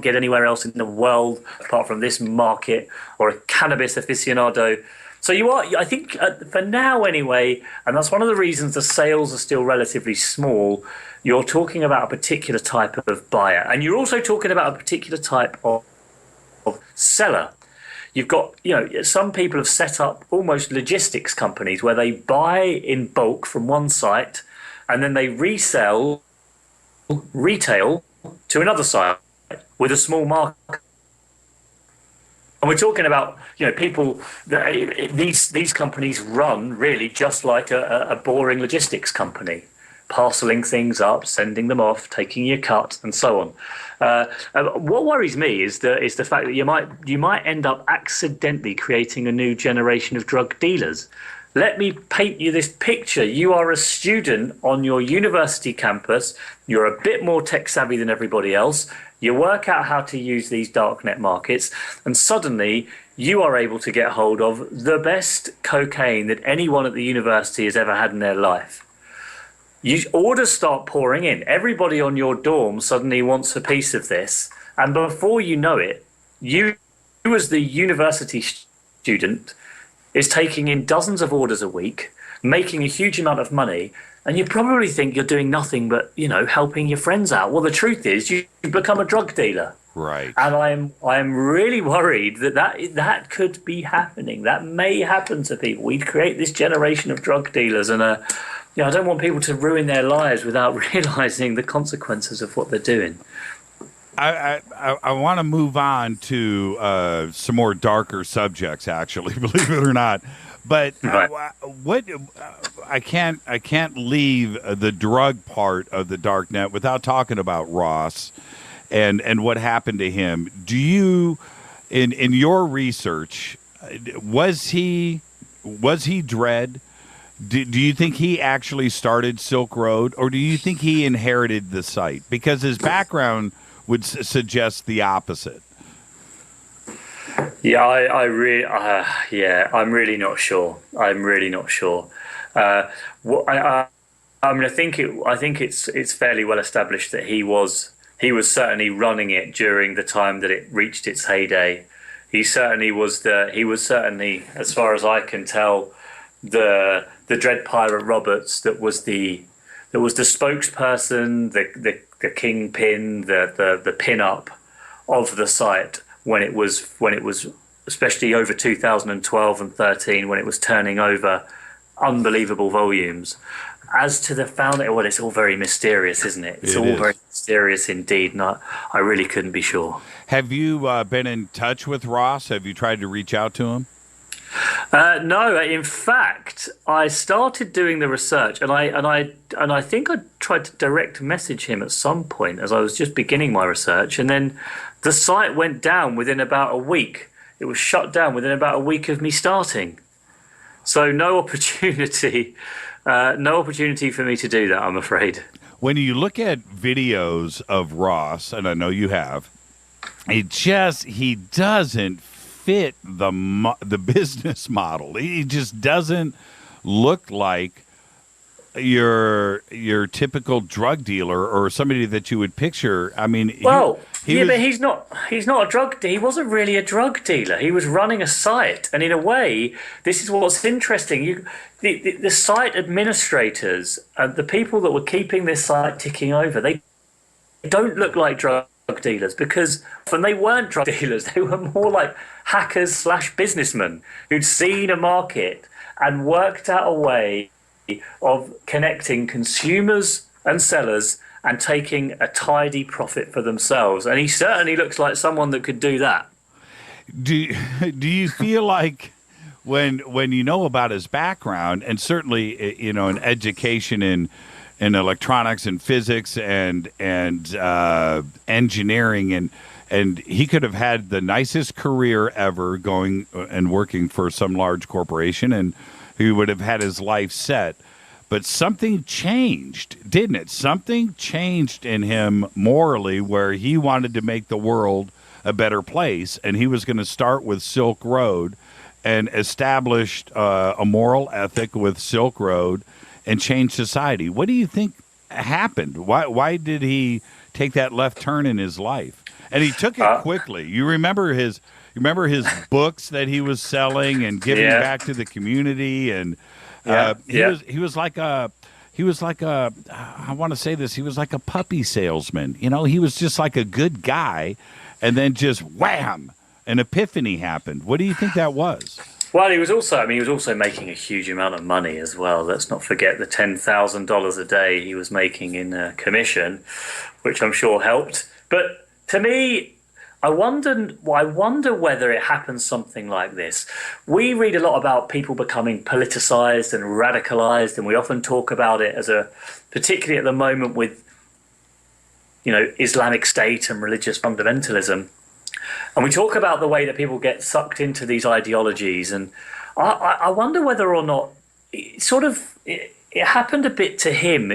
get anywhere else in the world apart from this market, or a cannabis aficionado. So I think for now anyway, and that's one of the reasons the sales are still relatively small, you're talking about a particular type of buyer. And you're also talking about a particular type of seller. You've got, some people have set up almost logistics companies where they buy in bulk from one site and then they retail to another site with a small markup. And we're talking about, people that these companies run really just like a boring logistics company, parceling things up, sending them off, taking your cut, and so on. What worries me is the fact that you might end up accidentally creating a new generation of drug dealers. Let me paint you this picture. You are a student on your university campus. You're a bit more tech savvy than everybody else. You work out how to use these darknet markets, and suddenly you are able to get hold of the best cocaine that anyone at the university has ever had in their life. Orders start pouring in. Everybody on your dorm suddenly wants a piece of this, and before you know it, you as the university student is taking in dozens of orders a week, making a huge amount of money, and you probably think you're doing nothing but, helping your friends out. Well, the truth is you become a drug dealer. Right. And I'm really worried that could be happening. That may happen to people. We create this generation of drug dealers, and I don't want people to ruin their lives without realizing the consequences of what they're doing. I want to move on to some more darker subjects, actually, believe it or not. But I can't leave the drug part of the dark net without talking about Ross and what happened to him. Do you, in your research, was he Dread? Do you think he actually started Silk Road, or do you think he inherited the site? Because his background would suggest the opposite. Yeah, I'm really not sure. I think it's fairly well established that he was certainly running it during the time that it reached its heyday. He certainly was certainly, as far as I can tell, the Dread Pirate Roberts that was the spokesperson, the kingpin, the pin-up of the site when it was especially over 2012 and 13, when it was turning over unbelievable volumes. As to the founder, well, it's all very mysterious, isn't it? It's all very mysterious indeed, and I really couldn't be sure. Have you been in touch with Ross? Have you tried to reach out to him? No, in fact, I started doing the research, and I think I tried to direct message him at some point as I was just beginning my research, and then the site went down within about a week. It was shut down within about a week of me starting. So no opportunity for me to do that, I'm afraid. When you look at videos of Ross, and I know you have, he doesn't fit the business model. He just doesn't look like your typical drug dealer or somebody that you would picture. I mean, but he's not a drug dealer. He wasn't really a drug dealer. He was running a site, and in a way, this is what's interesting. The site administrators and the people that were keeping this site ticking over, they don't look like drug dealers, because when they weren't drug dealers, they were more like hackers / businessmen who'd seen a market and worked out a way of connecting consumers and sellers and taking a tidy profit for themselves. And he certainly looks like someone that could do that. Do you feel like when you know about his background, and certainly, you know, in education in electronics and physics and engineering, and he could have had the nicest career ever going and working for some large corporation, and he would have had his life set. But something changed, didn't it? Something changed in him morally, where he wanted to make the world a better place, and he was going to start with Silk Road and established a moral ethic with Silk Road and change society. What do you think happened? Why did he take that left turn in his life? And he took it quickly. You remember his books that he was selling and giving back to the community, and he was like a I want to say this, he was like a puppy salesman. You know, he was just like a good guy, and then just wham, an epiphany happened. What do you think that was? Well, he was also making a huge amount of money as well. Let's not forget the $10,000 a day he was making in commission, which I'm sure helped. But to me, I wonder whether it happens something like this. We read a lot about people becoming politicized and radicalized, and we often talk about it particularly at the moment with, you know, Islamic State and religious fundamentalism. And we talk about the way that people get sucked into these ideologies, and I wonder whether or not it happened a bit to him.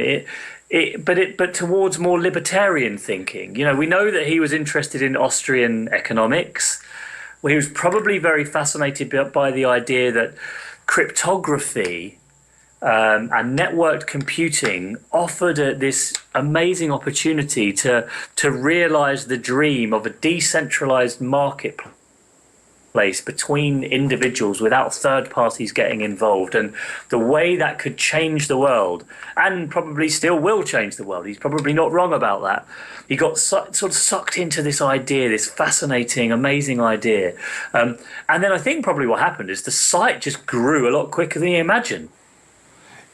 But towards more libertarian thinking. You know, we know that he was interested in Austrian economics. He was probably very fascinated by the idea that cryptography and networked computing offered this amazing opportunity to realize the dream of a decentralized marketplace between individuals without third parties getting involved, and the way that could change the world, and probably still will change the world. He's probably not wrong about that. He got sort of sucked into this idea, this fascinating, amazing idea. And then I think probably what happened is the site just grew a lot quicker than he imagined.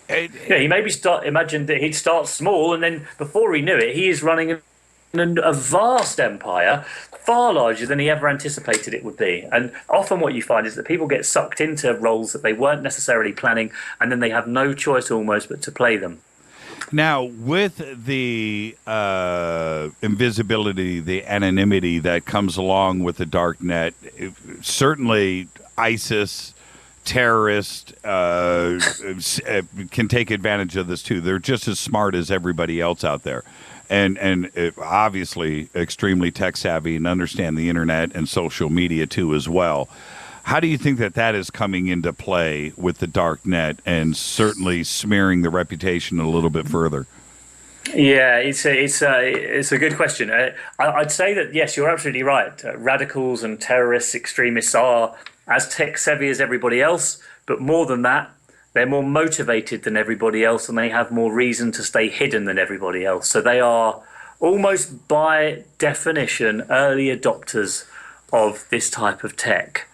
He maybe imagined that he'd start small, and then before he knew it, he is running a vast empire, far larger than he ever anticipated it would be. And often what you find is that people get sucked into roles that they weren't necessarily planning, and then they have no choice almost but to play them. Now, with the invisibility, the anonymity that comes along with the dark net, certainly ISIS, terrorists can take advantage of this too. They're just as smart as everybody else out there, and obviously extremely tech savvy and understand the internet and social media too as well. How do you think that is coming into play with the dark net and certainly smearing the reputation a little bit further? Yeah, it's a good question. I'd say that yes, you're absolutely right. Radicals and terrorists, extremists are as tech savvy as everybody else, but more than that, they're more motivated than everybody else, and they have more reason to stay hidden than everybody else. So they are almost by definition early adopters of this type of tech.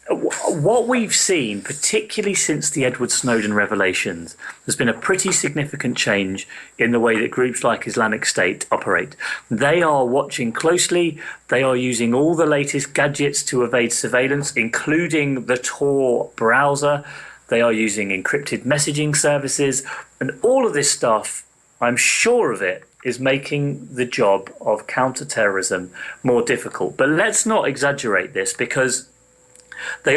What we've seen, particularly since the Edward Snowden revelations, there's been a pretty significant change in the way that groups like Islamic State operate. They are watching closely. They are using all the latest gadgets to evade surveillance, including the Tor browser. They are using encrypted messaging services. And all of this stuff, I'm sure of it, is making the job of counterterrorism more difficult. But let's not exaggerate this, because they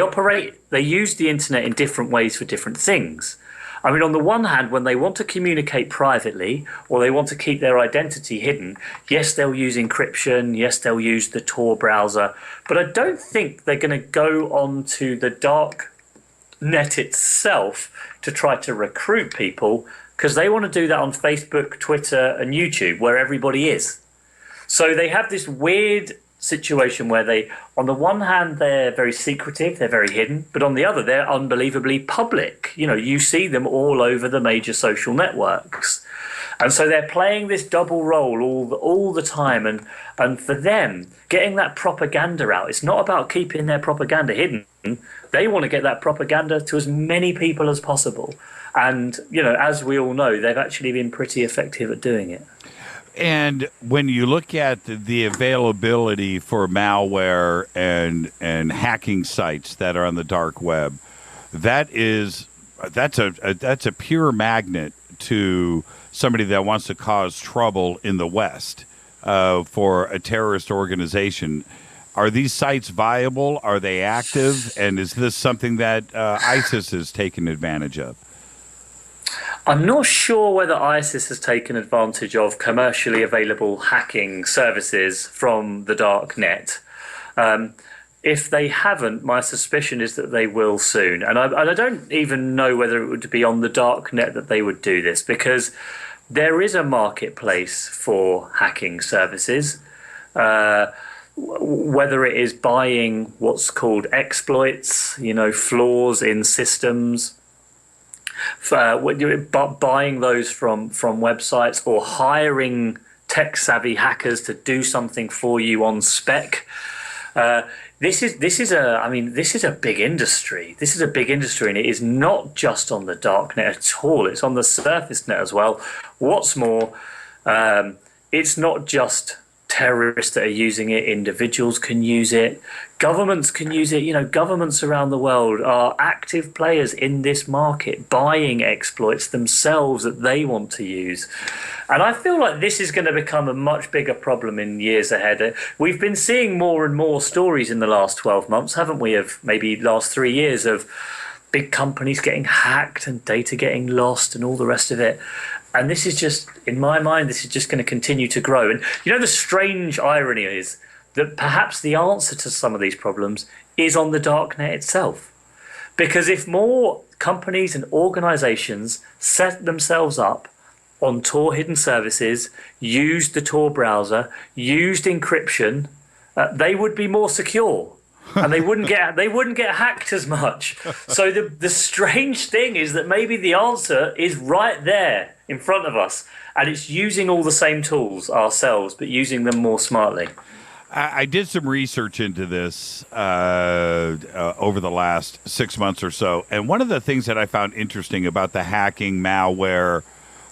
use the internet in different ways for different things. I mean, on the one hand, when they want to communicate privately or they want to keep their identity hidden, yes, they'll use encryption, yes, they'll use the Tor browser, but I don't think they're going to go onto the dark net itself to try to recruit people, because they want to do that on Facebook, Twitter, and YouTube, where everybody is. So they have this weird situation where they, on the one hand, they're very secretive, they're very hidden, but on the other, they're unbelievably public. You know, you see them all over the major social networks. And so they're playing this double role all the time. And for them, getting that propaganda out, it's not about keeping their propaganda hidden. They want to get that propaganda to as many people as possible. And, you know, as we all know, they've actually been pretty effective at doing it. And when you look at the availability for malware and hacking sites that are on the dark web, that's a pure magnet to somebody that wants to cause trouble in the West for a terrorist organization. Are these sites viable? Are they active? And is this something that ISIS is taking advantage of? I'm not sure whether ISIS has taken advantage of commercially available hacking services from the dark net. If they haven't, my suspicion is that they will soon. And I don't even know whether it would be on the dark net that they would do this, because there is a marketplace for hacking services. Whether it is buying what's called exploits, you know, flaws in systems, buying those from websites, or hiring tech-savvy hackers to do something for you on spec. This is a big industry. This is a big industry, and it is not just on the dark net at all. It's on the surface net as well. What's more, it's not just terrorists that are using it. Individuals can use it. Governments can use it. You know, governments around the world are active players in this market, buying exploits themselves that they want to use. And I feel like this is going to become a much bigger problem in years ahead. We've been seeing more and more stories in the last 12 months, haven't we, of maybe last 3 years, of big companies getting hacked and data getting lost and all the rest of it. And this is just, in my mind, this is just going to continue to grow. And, you know, the strange irony is that perhaps the answer to some of these problems is on the darknet itself. Because if more companies and organizations set themselves up on Tor hidden services, used the Tor browser, used encryption, they would be more secure. And they wouldn't get hacked as much. So the strange thing is that maybe the answer is right there in front of us, and it's using all the same tools ourselves, but using them more smartly. I did some research into this over the last 6 months or so, and one of the things that I found interesting about the hacking, malware,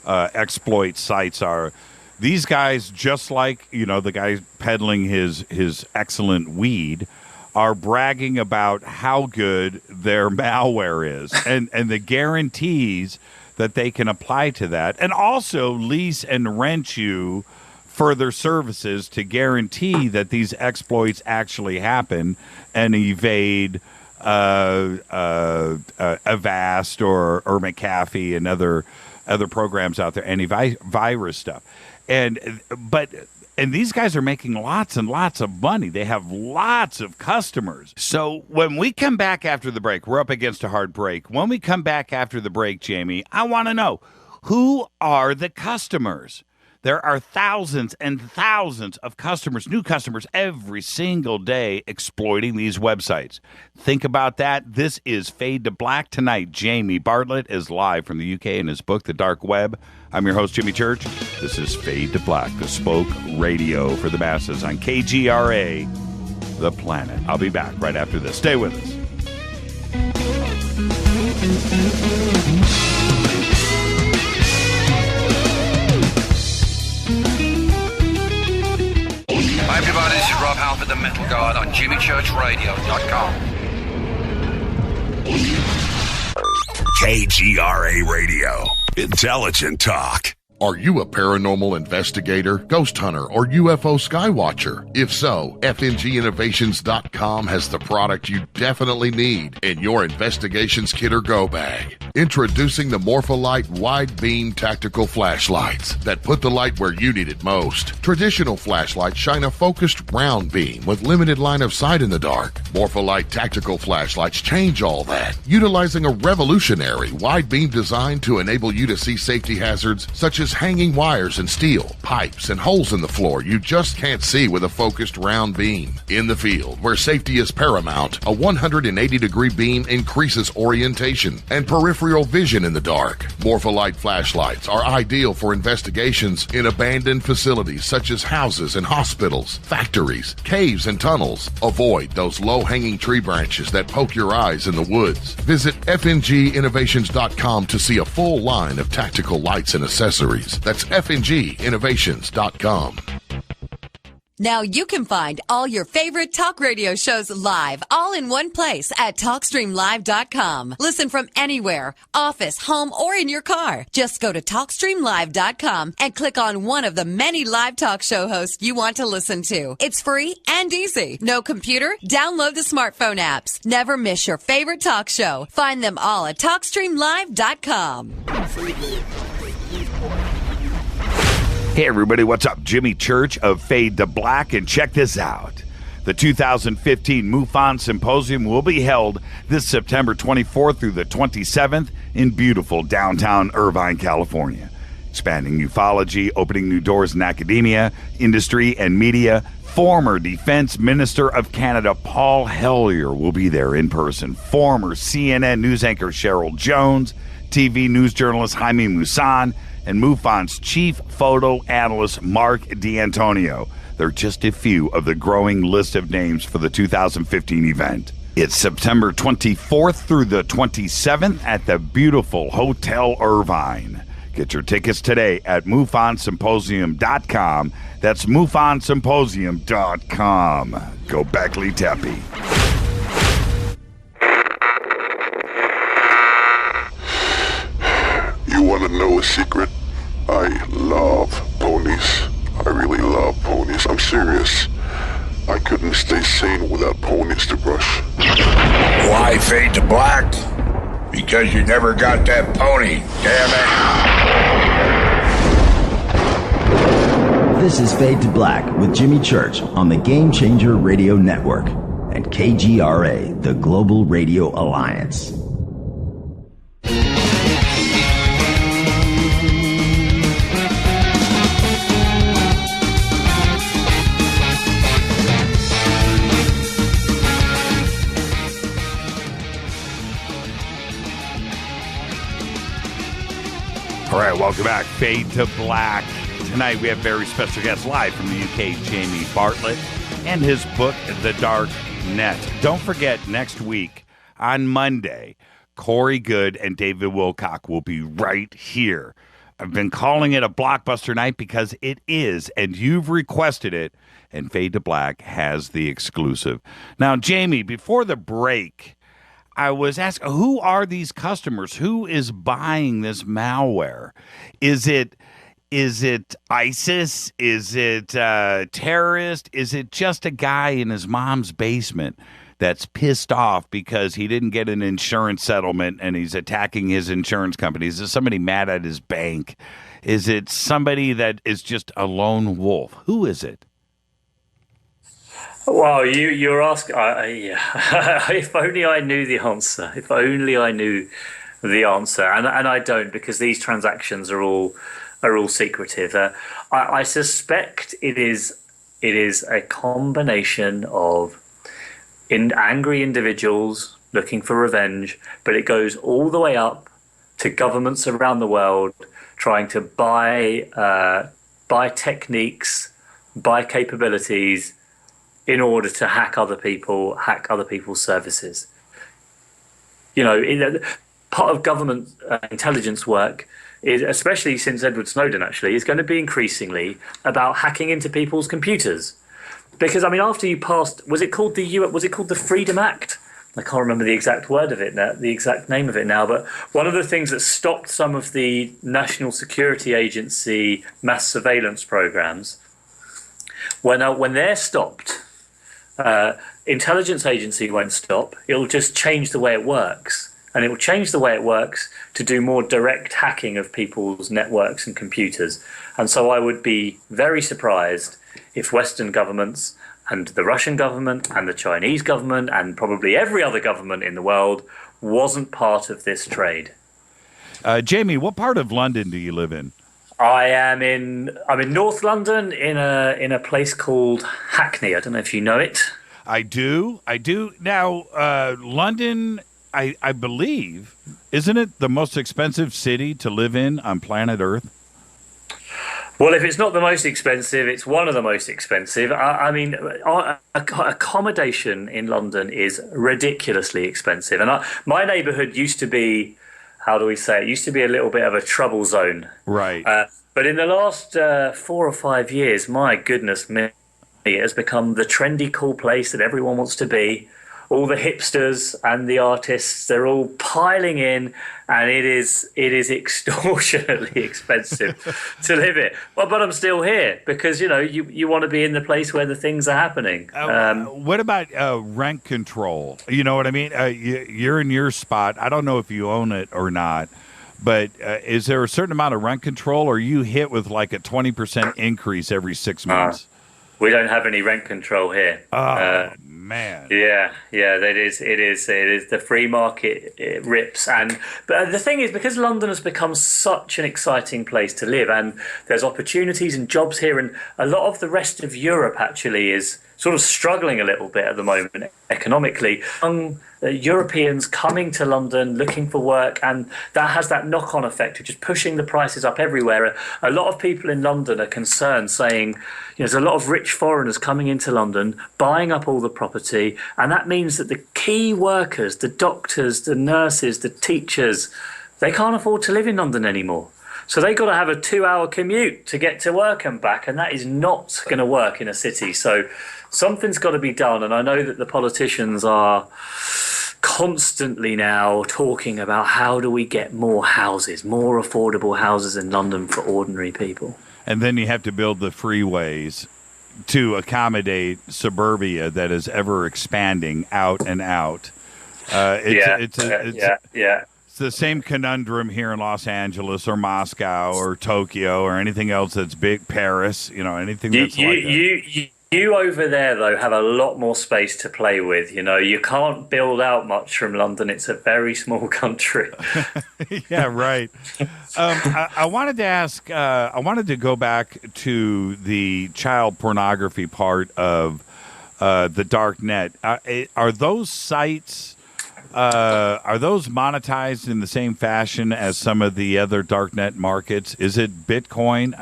exploit sites are these guys, just like, you know, the guy peddling his excellent weed, are bragging about how good their malware is and the guarantees that they can apply to that, and also lease and rent you further services to guarantee that these exploits actually happen and evade Avast or McAfee and other programs out there, antivirus stuff. And these guys are making lots and lots of money. They have lots of customers. So when we come back after the break, we're up against a hard break. When we come back after the break, Jamie, I want to know, who are the customers? There are thousands and thousands of customers, new customers, every single day exploiting these websites. Think about that. This is Fade to Black tonight. Jamie Bartlett is live from the UK in his book, The Dark Web. I'm your host, Jimmy Church. This is Fade to Black, bespoke radio for the masses on KGRA, The Planet. I'll be back right after this. Stay with us. Hi everybody, this is Rob Halford, the Metal Guard on JimmyChurchRadio.com. KGRA Radio. Intelligent talk. Are you a paranormal investigator, ghost hunter, or UFO skywatcher? If so, FNGinnovations.com has the product you definitely need in your investigations kit or go bag. Introducing the Morpholite Wide Beam Tactical Flashlights that put the light where you need it most. Traditional flashlights shine a focused round beam with limited line of sight in the dark. Morpholite Tactical Flashlights change all that, utilizing a revolutionary wide beam design to enable you to see safety hazards such as hanging wires and steel, pipes, and holes in the floor you just can't see with a focused round beam. In the field, where safety is paramount, a 180-degree beam increases orientation and peripheral vision in the dark. Morpholite flashlights are ideal for investigations in abandoned facilities such as houses and hospitals, factories, caves, and tunnels. Avoid those low-hanging tree branches that poke your eyes in the woods. Visit FNGinnovations.com to see a full line of tactical lights and accessories. That's FNGinnovations.com. Now you can find all your favorite talk radio shows live, all in one place at TalkStreamLive.com. Listen from anywhere, office, home, or in your car. Just go to TalkStreamLive.com and click on one of the many live talk show hosts you want to listen to. It's free and easy. No computer? Download the smartphone apps. Never miss your favorite talk show. Find them all at TalkStreamLive.com. Hey everybody, what's up? Jimmy Church of Fade to Black, and check this out. The 2015 MUFON Symposium will be held this September 24th through the 27th in beautiful downtown Irvine, California. Expanding ufology, opening new doors in academia, industry, and media. Former Defense Minister of Canada Paul Hellyer will be there in person. Former CNN news anchor Cheryl Jones, TV news journalist Jaime Maussan, and MUFON's chief photo analyst Mark D'Antonio. They're just a few of the growing list of names for the 2015 event. It's September 24th through the 27th at the beautiful Hotel Irvine. Get your tickets today at MUFONSymposium.com. That's MUFONSymposium.com. Go Beckley Teppy. You want to know a secret? I love ponies. I really love ponies. I'm serious. I couldn't stay sane without ponies to brush. Why fade to black? Because you never got that pony, damn it. This is Fade to Black with Jimmy Church on the Game Changer Radio Network and KGRA, the Global Radio Alliance. All right, welcome back. Fade to Black. Tonight we have very special guest live from the UK, Jamie Bartlett, and his book, The Dark Net. Don't forget, next week on Monday, Corey Good and David Wilcock will be right here. I've been calling it a blockbuster night because it is, and you've requested it, and Fade to Black has the exclusive. Now, Jamie, before the break, I was asking, who are these customers? Who is buying this malware? Is it ISIS? Is it terrorist? Is it just a guy in his mom's basement that's pissed off because he didn't get an insurance settlement and he's attacking his insurance company? Is it somebody mad at his bank? Is it somebody that is just a lone wolf? Who is it? Well, you're asking. If only I knew the answer. If only I knew the answer, and I don't, because these transactions are all secretive. I suspect it is a combination of angry individuals looking for revenge, but it goes all the way up to governments around the world trying to buy techniques, buy capabilities in order to hack other people's services. Part of government intelligence work is, especially since Edward Snowden, actually, is going to be increasingly about hacking into people's computers. Because after you passed, was it called the Freedom Act? I can't remember the exact word of it now, the exact name of it now. But one of the things that stopped some of the National Security Agency mass surveillance programs, when they're stopped, intelligence agency won't stop. It'll just change the way it works. And it will change the way it works to do more direct hacking of people's networks and computers. And so I would be very surprised if Western governments and the Russian government and the Chinese government and probably every other government in the world wasn't part of this trade. Jamie, what part of London do you live in? I'm in North London in a place called Hackney. I don't know if you know it. I do. Now, London, I believe, isn't it the most expensive city to live in on planet Earth? Well, if it's not the most expensive, it's one of the most expensive. Accommodation in London is ridiculously expensive. And my neighbourhood used to be, how do we say it? Used to be a little bit of a trouble zone. Right. But in the last 4 or 5 years, my goodness me, it has become the trendy, cool place that everyone wants to be. All the hipsters and the artists, they're all piling in, and it is extortionately expensive to live it. Well, but I'm still here because, you want to be in the place where the things are happening. What about rent control? You know what I mean? You're in your spot. I don't know if you own it or not, but is there a certain amount of rent control, or are you hit with like a 20% increase every 6 months? We don't have any rent control here. Oh, man. Yeah, it is. The free market, it rips. But the thing is, because London has become such an exciting place to live, and there's opportunities and jobs here, and a lot of the rest of Europe actually is sort of struggling a little bit at the moment economically. Young Europeans coming to London looking for work, and that has that knock-on effect of just pushing the prices up everywhere. A lot of people in London are concerned, saying there's a lot of rich foreigners coming into London, buying up all the property, and that means that the key workers, the doctors, the nurses, the teachers, they can't afford to live in London anymore. So they've got to have a 2-hour commute to get to work and back, and that is not going to work in a city. So something's got to be done, and I know that the politicians are constantly now talking about how do we get more houses, more affordable houses in London for ordinary people. And then you have to build the freeways to accommodate suburbia that is ever expanding out and out. It's the same conundrum here in Los Angeles or Moscow or Tokyo or anything else that's big, Paris, anything that's like that. You over there, though, have a lot more space to play with. You can't build out much from London. It's a very small country. Yeah, right. I wanted to ask, I wanted to go back to the child pornography part of the dark net. Are those sites, are those monetized in the same fashion as some of the other dark net markets? Is it Bitcoin?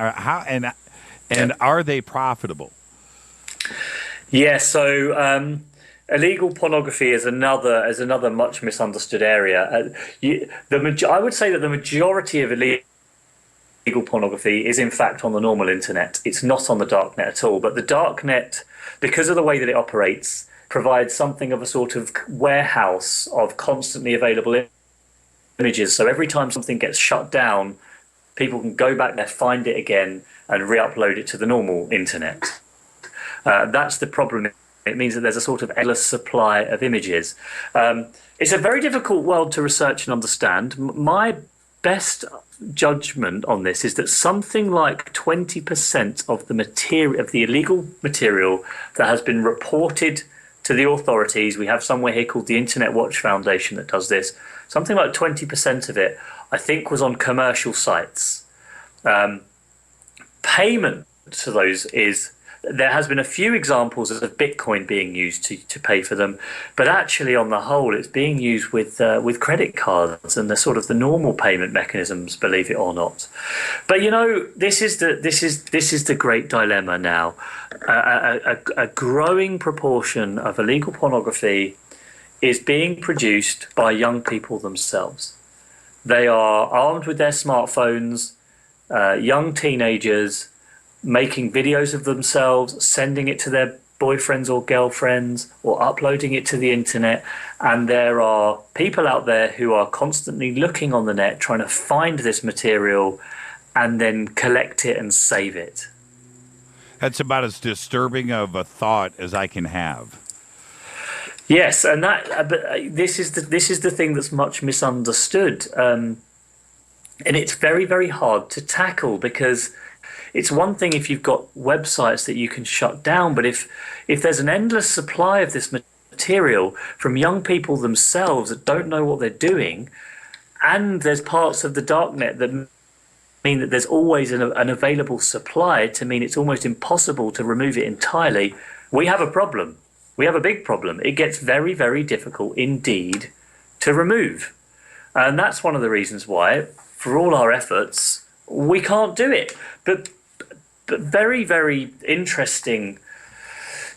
And are they profitable? Yeah, so illegal pornography is another much misunderstood area. I would say that the majority of illegal pornography is in fact on the normal internet. It's not on the dark net at all. But the dark net, because of the way that it operates, provides something of a sort of warehouse of constantly available images. So every time something gets shut down, people can go back there, find it again, and re-upload it to the normal internet. That's the problem. It means that there's a sort of endless supply of images. It's a very difficult world to research and understand. My best judgment on this is that something like 20% of the material, of the illegal material that has been reported to the authorities. We have somewhere here called the Internet Watch Foundation that does this. Something like 20% of it, I think, was on commercial sites. Payment to those is, there has been a few examples of Bitcoin being used to pay for them, but actually on the whole it's being used with credit cards and the sort of the normal payment mechanisms, believe it or not. But this is the great dilemma now. A growing proportion of illegal pornography is being produced by young people themselves. They are armed with their smartphones, young teenagers, making videos of themselves, sending it to their boyfriends or girlfriends, or uploading it to the internet. And there are people out there who are constantly looking on the net, trying to find this material and then collect it and save it. That's about as disturbing of a thought as I can have. Yes, and this is the thing that's much misunderstood, and it's very, very hard to tackle, because it's one thing if you've got websites that you can shut down, but if there's an endless supply of this material from young people themselves that don't know what they're doing, and there's parts of the darknet that mean that there's always an available supply, to mean it's almost impossible to remove it entirely, we have a problem. We have a big problem. It gets very, very difficult indeed to remove. And that's one of the reasons why, for all our efforts, we can't do it. But very, very interesting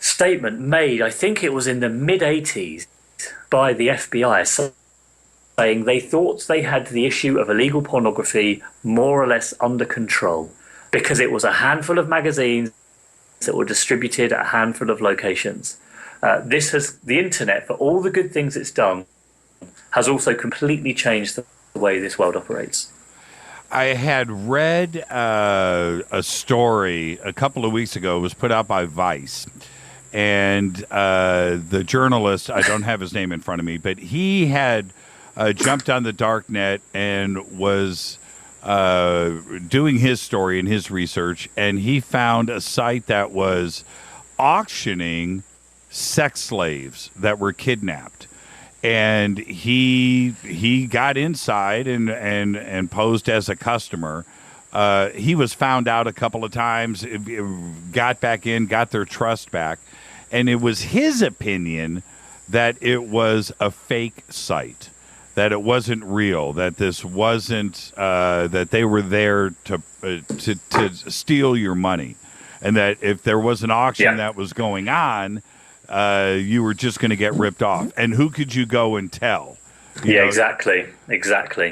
statement made, I think it was in the mid-'80s, by the FBI, saying they thought they had the issue of illegal pornography more or less under control, because it was a handful of magazines that were distributed at a handful of locations. The internet, for all the good things it's done, has also completely changed the way this world operates. I had read a story a couple of weeks ago. It was put out by Vice. And the journalist, I don't have his name in front of me, but he had jumped on the dark net and was doing his story and his research. And he found a site that was auctioning sex slaves that were kidnapped. And he got inside and posed as a customer. He was found out a couple of times, got back in, got their trust back. And it was his opinion that it was a fake site, that it wasn't real, that this wasn't, that they were there to steal your money. And that if there was an auction that was going on, you were just going to get ripped off. And who could you go and tell? You know, exactly.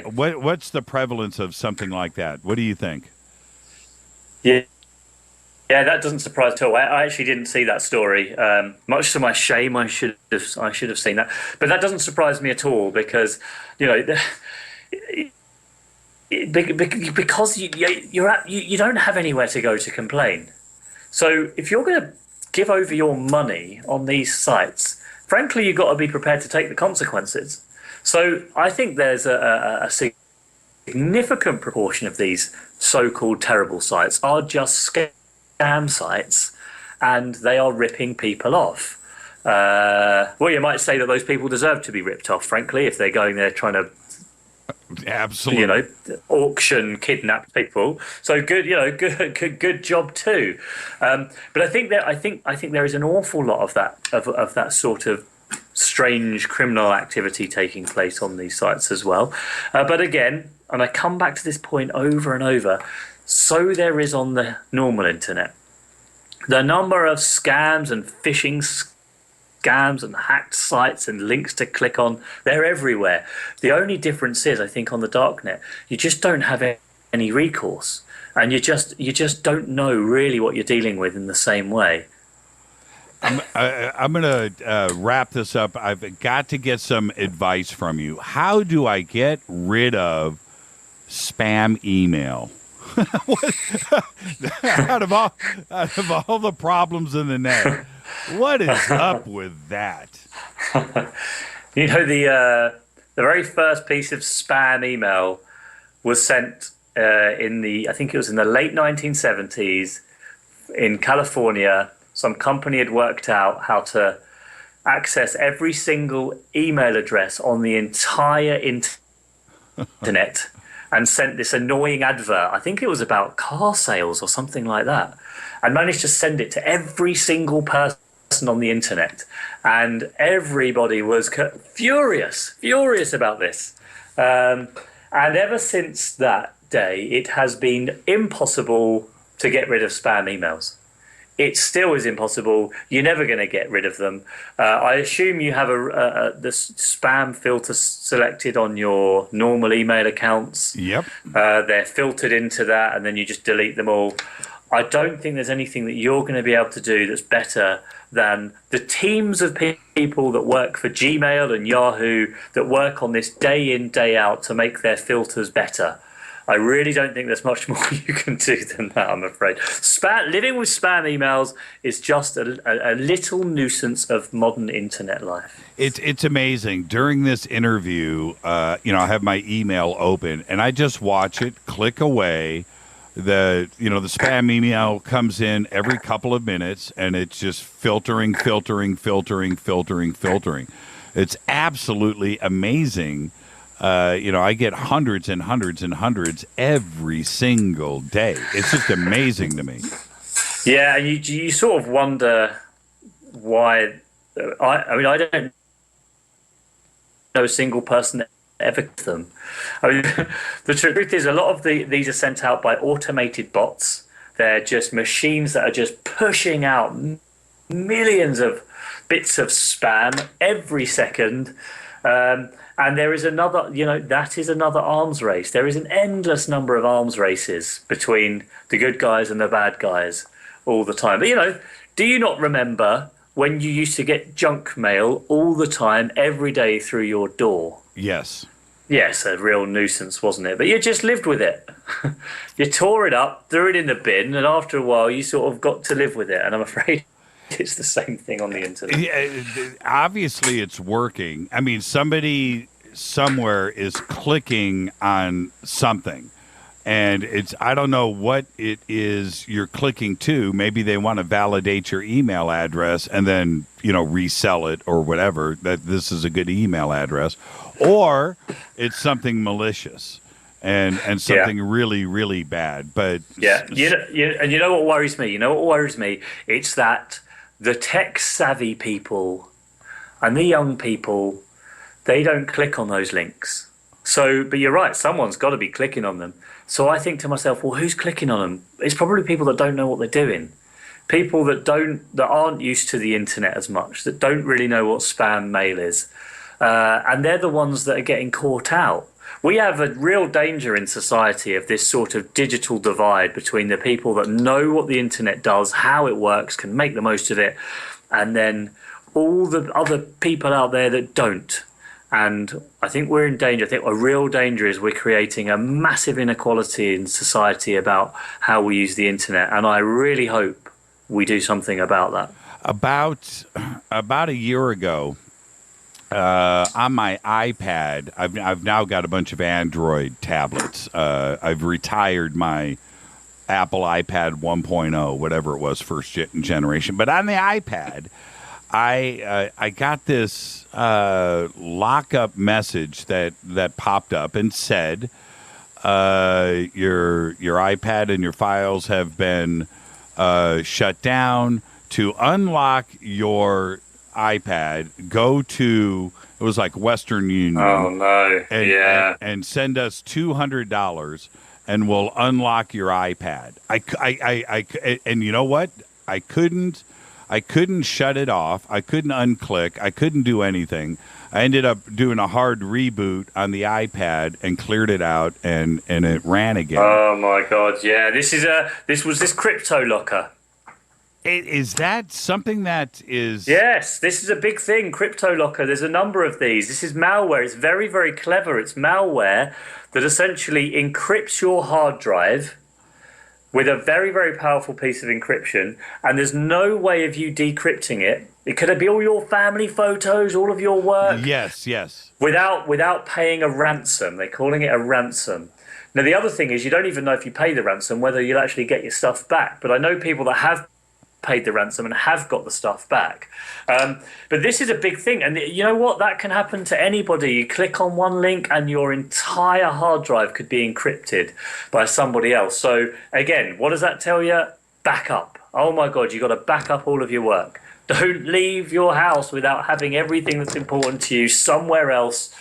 What's the prevalence of something like that? What do you think? Yeah, that doesn't surprise at all. I actually didn't see that story. Much to my shame, I should have seen that. But that doesn't surprise me at all, because because you don't have anywhere to go to complain. So if you're going to give over your money on these sites, frankly, you've got to be prepared to take the consequences. So I think there's a significant proportion of these so-called terrible sites are just scam sites, and they are ripping people off. Well, you might say that those people deserve to be ripped off, frankly, if they're going there trying to absolutely, auction kidnapped people. So good, good job too. But I think there is an awful lot of that sort of strange criminal activity taking place on these sites as well. But again, and I come back to this point over and over, so there is on the normal internet. The number of scams and phishing scams and hacked sites and links to click on, they're everywhere. The only difference is, I think, on the darknet, you just don't have any recourse, and you just don't know really what you're dealing with in the same way. I'm going to wrap this up. I've got to get some advice from you. How do I get rid of spam email? out of all the problems in the net, what is up with that? The very first piece of spam email was sent I think it was in the late 1970s in California. Some company had worked out how to access every single email address on the entire internet and sent this annoying advert. I think it was about car sales or something like that, and managed to send it to every single person on the internet. And everybody was furious about this. And ever since that day, it has been impossible to get rid of spam emails. It still is impossible. You're never going to get rid of them. I assume you have the spam filter selected on your normal email accounts. Yep. They're filtered into that, and then you just delete them all. I don't think there's anything that you're going to be able to do that's better than the teams of people that work for Gmail and Yahoo that work on this day in, day out to make their filters better. I really don't think there's much more you can do than that, I'm afraid. Living with spam emails is just a little nuisance of modern internet life. It's amazing. During this interview, I have my email open, and I just watch it click away. The spam email comes in every couple of minutes, and it's just filtering. It's absolutely amazing. I get hundreds and hundreds and hundreds every single day. It's just amazing to me. Yeah, and you sort of wonder why. I don't know a single person that ever gets them. I mean, the truth is, a lot of these are sent out by automated bots. They're just machines that are just pushing out millions of bits of spam every second. And there is another, that is another arms race. There is an endless number of arms races between the good guys and the bad guys all the time. But, do you not remember when you used to get junk mail all the time, every day through your door? Yes. Yes, a real nuisance, wasn't it? But you just lived with it. You tore it up, threw it in the bin, and after a while you sort of got to live with it. And I'm afraid it's the same thing on the internet. Yeah, obviously, it's working. I mean, somebody somewhere is clicking on something, and I don't know what it is you're clicking to. Maybe they want to validate your email address and then, resell it or whatever, that this is a good email address, or it's something malicious. And something really, really bad. But and you know what worries me? It's that the tech-savvy people and the young people, they don't click on those links. So, but you're right, someone's got to be clicking on them. So I think to myself, well, who's clicking on them? It's probably people that don't know what they're doing. People that aren't used to the internet as much, that don't really know what spam mail is. And they're the ones that are getting caught out. We have a real danger in society of this sort of digital divide between the people that know what the internet does, how it works, can make the most of it, and then all the other people out there that don't. And I think we're in danger. I think a real danger is we're creating a massive inequality in society about how we use the internet. And I really hope we do something about that. About a year ago, on my iPad, I've now got a bunch of Android tablets. I've retired my Apple iPad 1.0, whatever it was, first generation. But on the iPad, I got this lockup message that popped up and said, your iPad and your files have been shut down. To unlock your iPad, go to, it was like Western Union. Oh no! And send us $200, and we'll unlock your iPad. And you know what? I couldn't shut it off. I couldn't unclick. I couldn't do anything. I ended up doing a hard reboot on the iPad and cleared it out, and it ran again. Oh my God! Yeah, this was this crypto locker. Is that something that is... Yes, this is a big thing, Crypto Locker. There's a number of these. This is malware. It's very, very clever. It's malware that essentially encrypts your hard drive with a very, very powerful piece of encryption, and there's no way of you decrypting it. It could be all your family photos, all of your work. Yes. Without paying a ransom. They're calling it a ransom. Now, the other thing is you don't even know if you pay the ransom whether you'll actually get your stuff back. But I know people that have paid the ransom and have got the stuff back. But this is a big thing. And you know what? That can happen to anybody. You click on one link and your entire hard drive could be encrypted by somebody else. So again, what does that tell you? Back up. Oh my God, you've got to back up all of your work. Don't leave your house without having everything that's important to you somewhere else,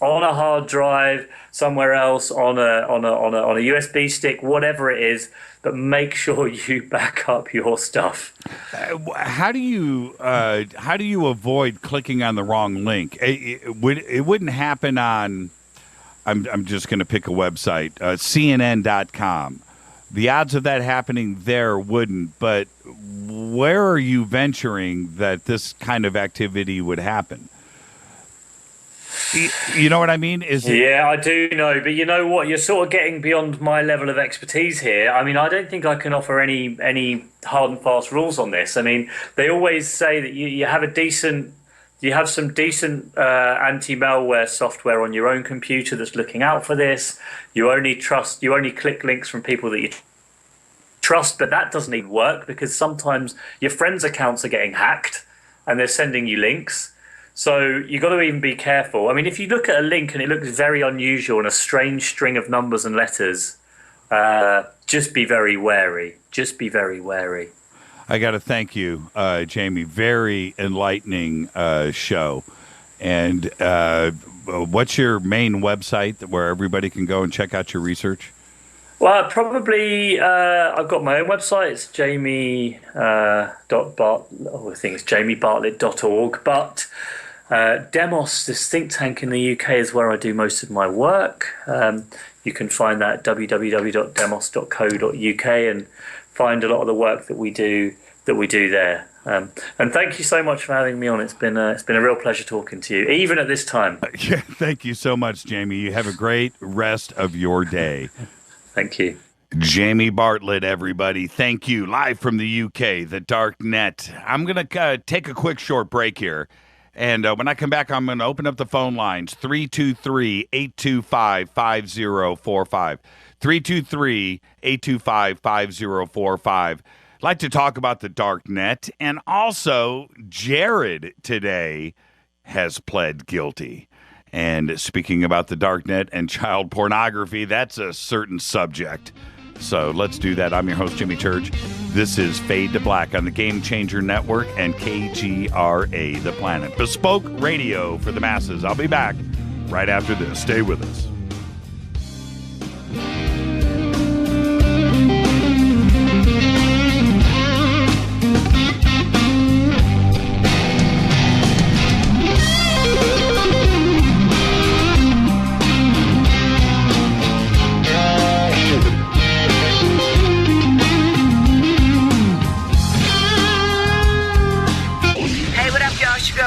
on a hard drive, somewhere else, on a USB stick, whatever it is. But make sure you back up your stuff. How do you avoid clicking on the wrong link? It wouldn't happen on. I'm just going to pick a website, CNN.com. The odds of that happening there wouldn't. But where are you venturing that this kind of activity would happen? You know what I mean? Yeah, I do know. But you know what? You're sort of getting beyond my level of expertise here. I mean, I don't think I can offer any hard and fast rules on this. I mean, they always say that you have some decent anti-malware software on your own computer that's looking out for this. You only click links from people that you trust, but that doesn't even work because sometimes your friends' accounts are getting hacked and they're sending you links. So you got to even be careful. I mean, if you look at a link and it looks very unusual and a strange string of numbers and letters, just be very wary. Just be very wary. I got to thank you, Jamie. Very enlightening show. And what's your main website where everybody can go and check out your research? Well, probably I've got my own website. It's jamiebartlett.org. But Demos, this think tank in the UK, is where I do most of my work. You can find that at www.demos.co.uk and find a lot of the work that we do there. And thank you so much for having me on. It's been a real pleasure talking to you, even at this time. Yeah, thank you so much, Jamie. You have a great rest of your day. Thank you. Jamie Bartlett, everybody. Thank you. Live from the UK, the dark net. I'm going to take a quick short break here. And when I come back, I'm going to open up the phone lines, 323-825-5045. 323-825-5045. I'd like to talk about the dark net. And also, Jared today has pled guilty. And speaking about the dark net and child pornography, that's a certain subject. So let's do that. I'm your host, Jimmy Church. This is Fade to Black on the Game Changer Network and KGRA, The Planet. Bespoke radio for the masses. I'll be back right after this. Stay with us.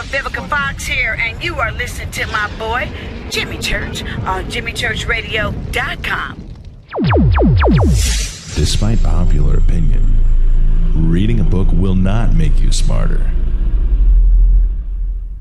Vivica Fox here, and you are listening to my boy, Jimmy Church, on JimmyChurchRadio.com. Despite popular opinion, reading a book will not make you smarter.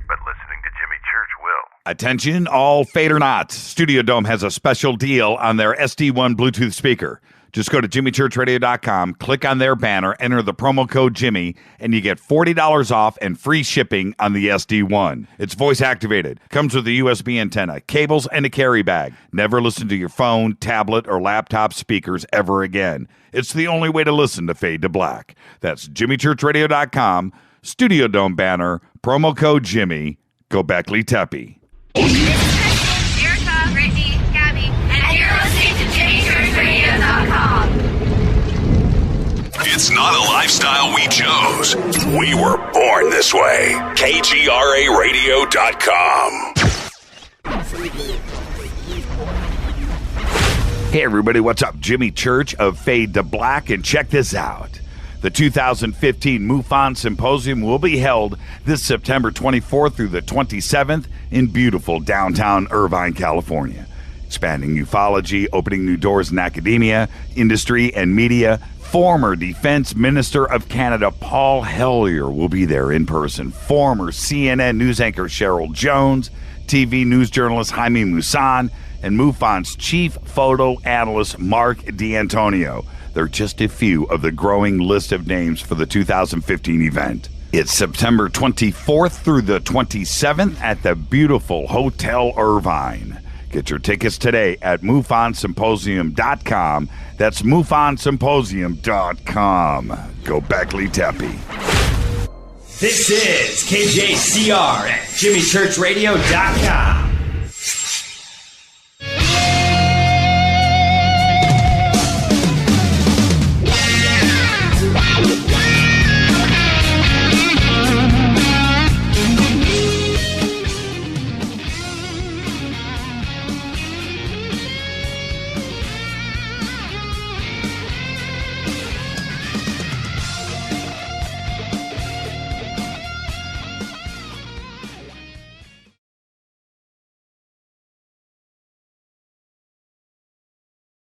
But listening to Jimmy Church will. Attention, all Fader Knots. Studio Dome has a special deal on their SD1 Bluetooth speaker. Just go to JimmyChurchRadio.com, click on their banner, enter the promo code Jimmy, and you get $40 off and free shipping on the SD1. It's voice activated, comes with a USB antenna, cables, and a carry bag. Never listen to your phone, tablet, or laptop speakers ever again. It's the only way to listen to Fade to Black. That's JimmyChurchRadio.com, Studio Dome banner, promo code Jimmy. Go Beckley Teppy. Erica, Brittany, Gabby, and you're listening to JimmyChurchRadio.com. It's not a lifestyle we chose. We were born this way. KGRARadio.com. Hey, everybody, what's up? Jimmy Church of Fade to Black, and check this out. The 2015 MUFON Symposium will be held this September 24th through the 27th in beautiful downtown Irvine, California. Expanding ufology, opening new doors in academia, industry, and media. Former Defense Minister of Canada Paul Hellyer will be there in person. Former CNN news anchor Cheryl Jones, TV news journalist Jaime Maussan, and MUFON's chief photo analyst Mark D'Antonio. They're just a few of the growing list of names for the 2015 event. It's September 24th through the 27th at the beautiful Hotel Irvine. Get your tickets today at MUFONsymposium.com. That's MUFONsymposium.com. Go Beckley Teppy. This is KJCR at JimmyChurchRadio.com.